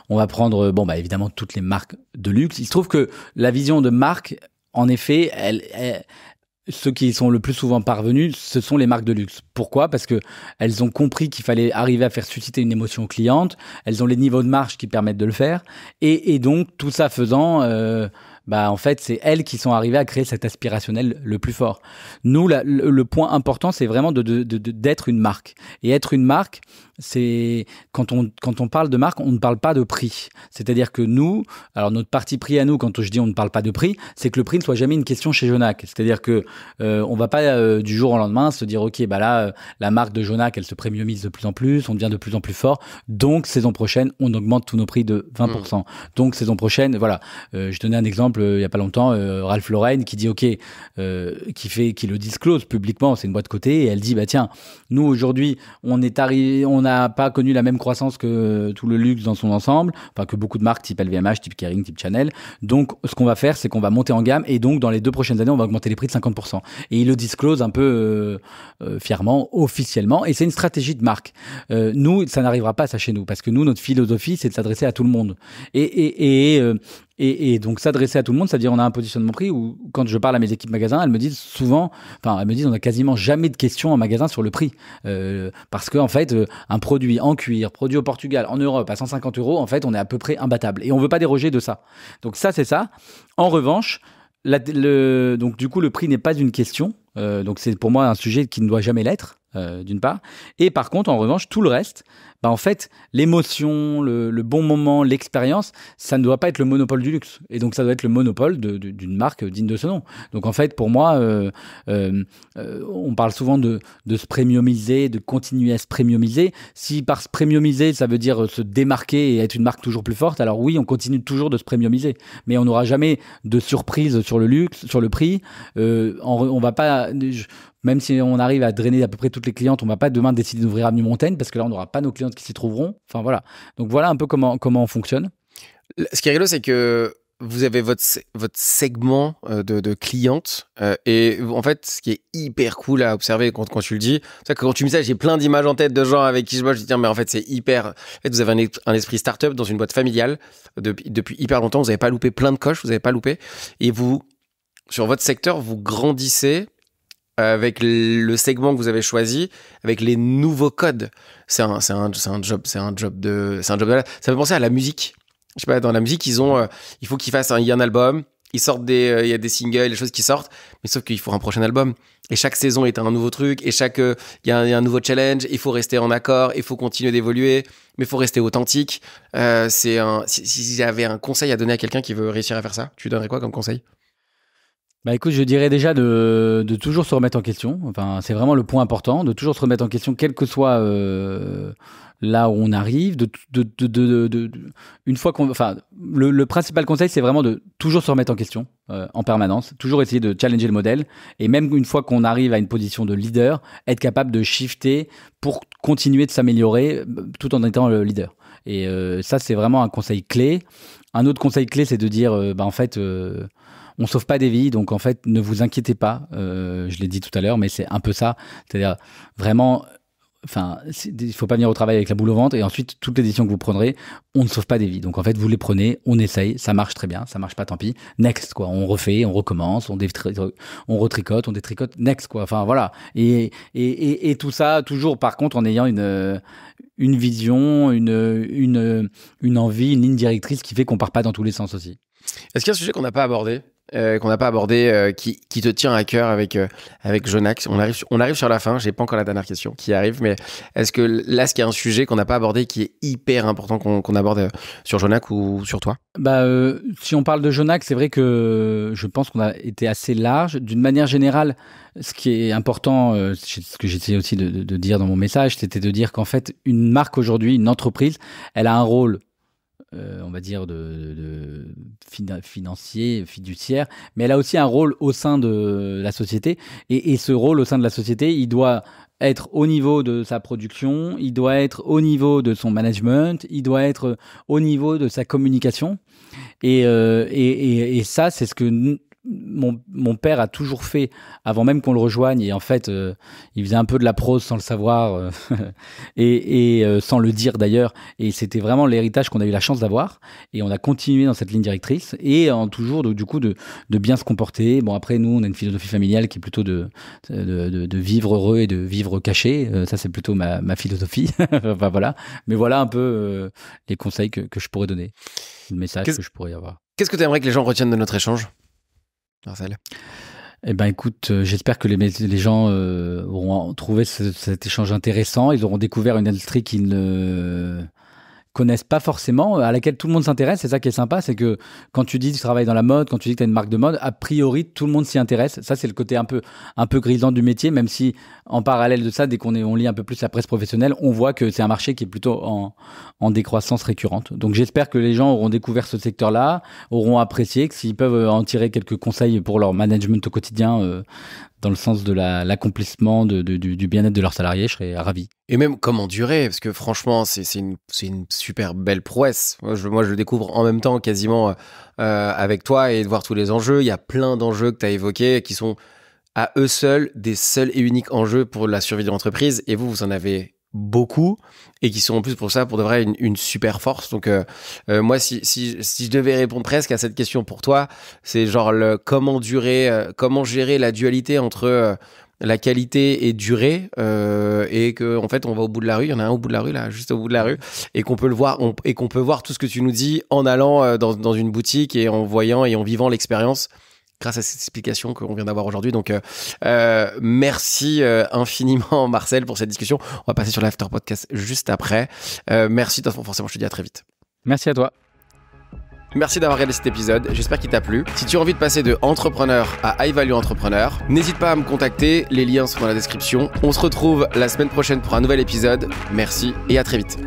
on va prendre, évidemment, toutes les marques de luxe. Il se trouve que la vision de marque, en effet, ceux qui sont le plus souvent parvenus, ce sont les marques de luxe. Pourquoi ? Parce que elles ont compris qu'il fallait arriver à faire susciter une émotion aux clientes. Elles ont les niveaux de marge qui permettent de le faire. Et donc, tout ça faisant, en fait, c'est elles qui sont arrivées à créer cet aspirationnel le plus fort. Nous, le point important, c'est vraiment d'être une marque. Et être une marque, c'est quand on parle de marque, on ne parle pas de prix. C'est-à-dire que nous, alors notre parti pris à nous, quand je dis on ne parle pas de prix, c'est que le prix ne soit jamais une question chez Jonac. C'est-à-dire que on va pas du jour au lendemain se dire ok, la marque de Jonac, elle se premiumise de plus en plus, on devient de plus en plus fort. Donc saison prochaine, on augmente tous nos prix de 20%. Donc saison prochaine, voilà. Je donnais un exemple il y a pas longtemps, Ralph Lauren qui dit ok, qui le disclose publiquement, c'est une boîte cotée, et elle dit tiens, nous aujourd'hui on n'a pas connu la même croissance que tout le luxe dans son ensemble, enfin que beaucoup de marques type LVMH, type Kering, type Chanel. Donc ce qu'on va faire, c'est qu'on va monter en gamme, et donc dans les 2 prochaines années, on va augmenter les prix de 50%. Et il le disclose un peu fièrement, officiellement, et c'est une stratégie de marque. Nous, ça n'arrivera pas ça chez nous, parce que nous, notre philosophie, c'est de s'adresser à tout le monde. Et donc s'adresser à tout le monde, c'est-à-dire on a un positionnement prix où quand je parle à mes équipes magasins, elles me disent on a quasiment jamais de questions en magasin sur le prix, parce que en fait un produit en cuir, produit au Portugal, en Europe à 150 €, en fait on est à peu près imbattable et on veut pas déroger de ça. Donc ça c'est ça. En revanche, donc du coup le prix n'est pas une question, donc c'est pour moi un sujet qui ne doit jamais l'être. D'une part, et par contre en revanche tout le reste, en fait l'émotion, le bon moment, l'expérience, ça ne doit pas être le monopole du luxe, et donc ça doit être le monopole d'une marque digne de ce nom. Donc en fait pour moi on parle souvent de se premiumiser, de continuer à se premiumiser. Si par se premiumiser ça veut dire se démarquer et être une marque toujours plus forte, alors oui, on continue toujours de se premiumiser, mais on n'aura jamais de surprise sur le luxe, sur le prix. On va pas, même si on arrive à drainer à peu près toutes les clientes, on ne va pas demain décider d'ouvrir Avenue Montaigne, parce que là, on n'aura pas nos clientes qui s'y trouveront. Enfin, voilà. Donc, voilà un peu comment on fonctionne. Ce qui est rigolo, c'est que vous avez votre segment de clientes. Et en fait, ce qui est hyper cool à observer quand tu le dis, c'est que quand tu me dis ça, j'ai plein d'images en tête de gens avec qui je bosse. Je dis, mais en fait, c'est hyper. En fait, vous avez un esprit start-up dans une boîte familiale depuis hyper longtemps. Vous n'avez pas loupé plein de coches, vous n'avez pas loupé. Et vous, sur votre secteur, vous grandissez avec le segment que vous avez choisi, avec les nouveaux codes. C'est un job de ça me fait penser à la musique. Je sais pas, dans la musique, il faut qu'ils fassent il y a un album, ils sortent il y a des singles, des choses qui sortent, mais sauf qu'il faut un prochain album. Et chaque saison est un nouveau truc, et il y a un nouveau challenge, il faut rester en accord, il faut continuer d'évoluer, mais il faut rester authentique. Si j'avais un conseil à donner à quelqu'un qui veut réussir à faire ça, tu donnerais quoi comme conseil? Écoute, je dirais déjà de toujours se remettre en question. Enfin, c'est vraiment le point important, de toujours se remettre en question, quel que soit là où on arrive. Une fois le principal conseil, c'est vraiment de toujours se remettre en question en permanence, toujours essayer de challenger le modèle, et même une fois qu'on arrive à une position de leader, être capable de shifter pour continuer de s'améliorer tout en étant le leader. Et ça, c'est vraiment un conseil clé. Un autre conseil clé, c'est de dire, on sauve pas des vies, donc en fait, ne vous inquiétez pas. Je l'ai dit tout à l'heure, mais c'est un peu ça. C'est-à-dire vraiment, il faut pas venir au travail avec la boule au ventre, et ensuite toutes les décisions que vous prendrez, on ne sauve pas des vies. Donc en fait, vous les prenez, on essaye, ça marche très bien, ça marche pas, tant pis. Next, quoi. On refait, on recommence, on retricote, on détricote. Next, quoi. Enfin voilà. Et tout ça, toujours par contre en ayant une vision, une envie, une ligne directrice qui fait qu'on part pas dans tous les sens aussi. Est-ce qu'il y a un sujet qu'on n'a pas abordé, qui te tient à cœur avec Jonac? On arrive sur la fin, j'ai pas encore la dernière question qui arrive, mais est-ce que là, est-ce qu'il y a un sujet qu'on n'a pas abordé qui est hyper important qu'on aborde sur Jonac ou sur toi? Si on parle de Jonac, c'est vrai que je pense qu'on a été assez large. D'une manière générale, ce qui est important, ce que j'essayais aussi de dire dans mon message, c'était de dire qu'en fait, une marque aujourd'hui, une entreprise, elle a un rôle, on va dire, de financier, fiduciaire, mais elle a aussi un rôle au sein de la société, et ce rôle au sein de la société, il doit être au niveau de sa production, il doit être au niveau de son management, il doit être au niveau de sa communication, et ça, c'est ce que mon père a toujours fait avant même qu'on le rejoigne, et en fait il faisait un peu de la prose sans le savoir et sans le dire d'ailleurs, et c'était vraiment l'héritage qu'on a eu la chance d'avoir, et on a continué dans cette ligne directrice et en toujours du coup de bien se comporter. Bon, après nous on a une philosophie familiale qui est plutôt de vivre heureux et de vivre caché, ça c'est plutôt ma philosophie. Enfin voilà, mais voilà un peu les conseils que je pourrais donner, le message que je pourrais avoir. Qu'est-ce que tu aimerais que les gens retiennent de notre échange, Marcel? Eh ben écoute, j'espère que les gens auront trouvé cet échange intéressant. Ils auront découvert une industrie qu'ils ne connaissent pas forcément, à laquelle tout le monde s'intéresse. C'est ça qui est sympa, c'est que quand tu dis que tu travailles dans la mode, quand tu dis que tu as une marque de mode, a priori tout le monde s'y intéresse. Ça c'est le côté un peu grisant du métier, même si en parallèle de ça, dès on lit un peu plus la presse professionnelle, on voit que c'est un marché qui est plutôt en décroissance récurrente. Donc j'espère que les gens auront découvert ce secteur-là, auront apprécié, que s'ils peuvent en tirer quelques conseils pour leur management au quotidien, dans le sens de l'accomplissement du bien-être de leurs salariés, je serais ravi. Et même comment durer, parce que franchement, c'est une super belle prouesse. Moi, je le découvre en même temps quasiment avec toi, et de voir tous les enjeux. Il y a plein d'enjeux que tu as évoqués qui sont à eux seuls des seuls et uniques enjeux pour la survie de l'entreprise. Et vous en avez beaucoup, et qui sont en plus pour ça, pour de vrai, une super force. Donc moi, si je devais répondre presque à cette question pour toi, c'est genre comment gérer la dualité entre la qualité et durée, et que en fait on va au bout de la rue, il y en a un au bout de la rue là, juste au bout de la rue, et qu'on peut le voir, et qu'on peut voir tout ce que tu nous dis en allant dans une boutique et en voyant et en vivant l'expérience, grâce à cette explication qu'on vient d'avoir aujourd'hui. Donc merci infiniment Marcel pour cette discussion. On va passer sur l'after podcast juste après. Merci, forcément je te dis à très vite. Merci à toi. Merci d'avoir regardé cet épisode, j'espère qu'il t'a plu. Si tu as envie de passer de entrepreneur à high value entrepreneur, n'hésite pas à me contacter, les liens sont dans la description. On se retrouve la semaine prochaine pour un nouvel épisode. Merci et à très vite.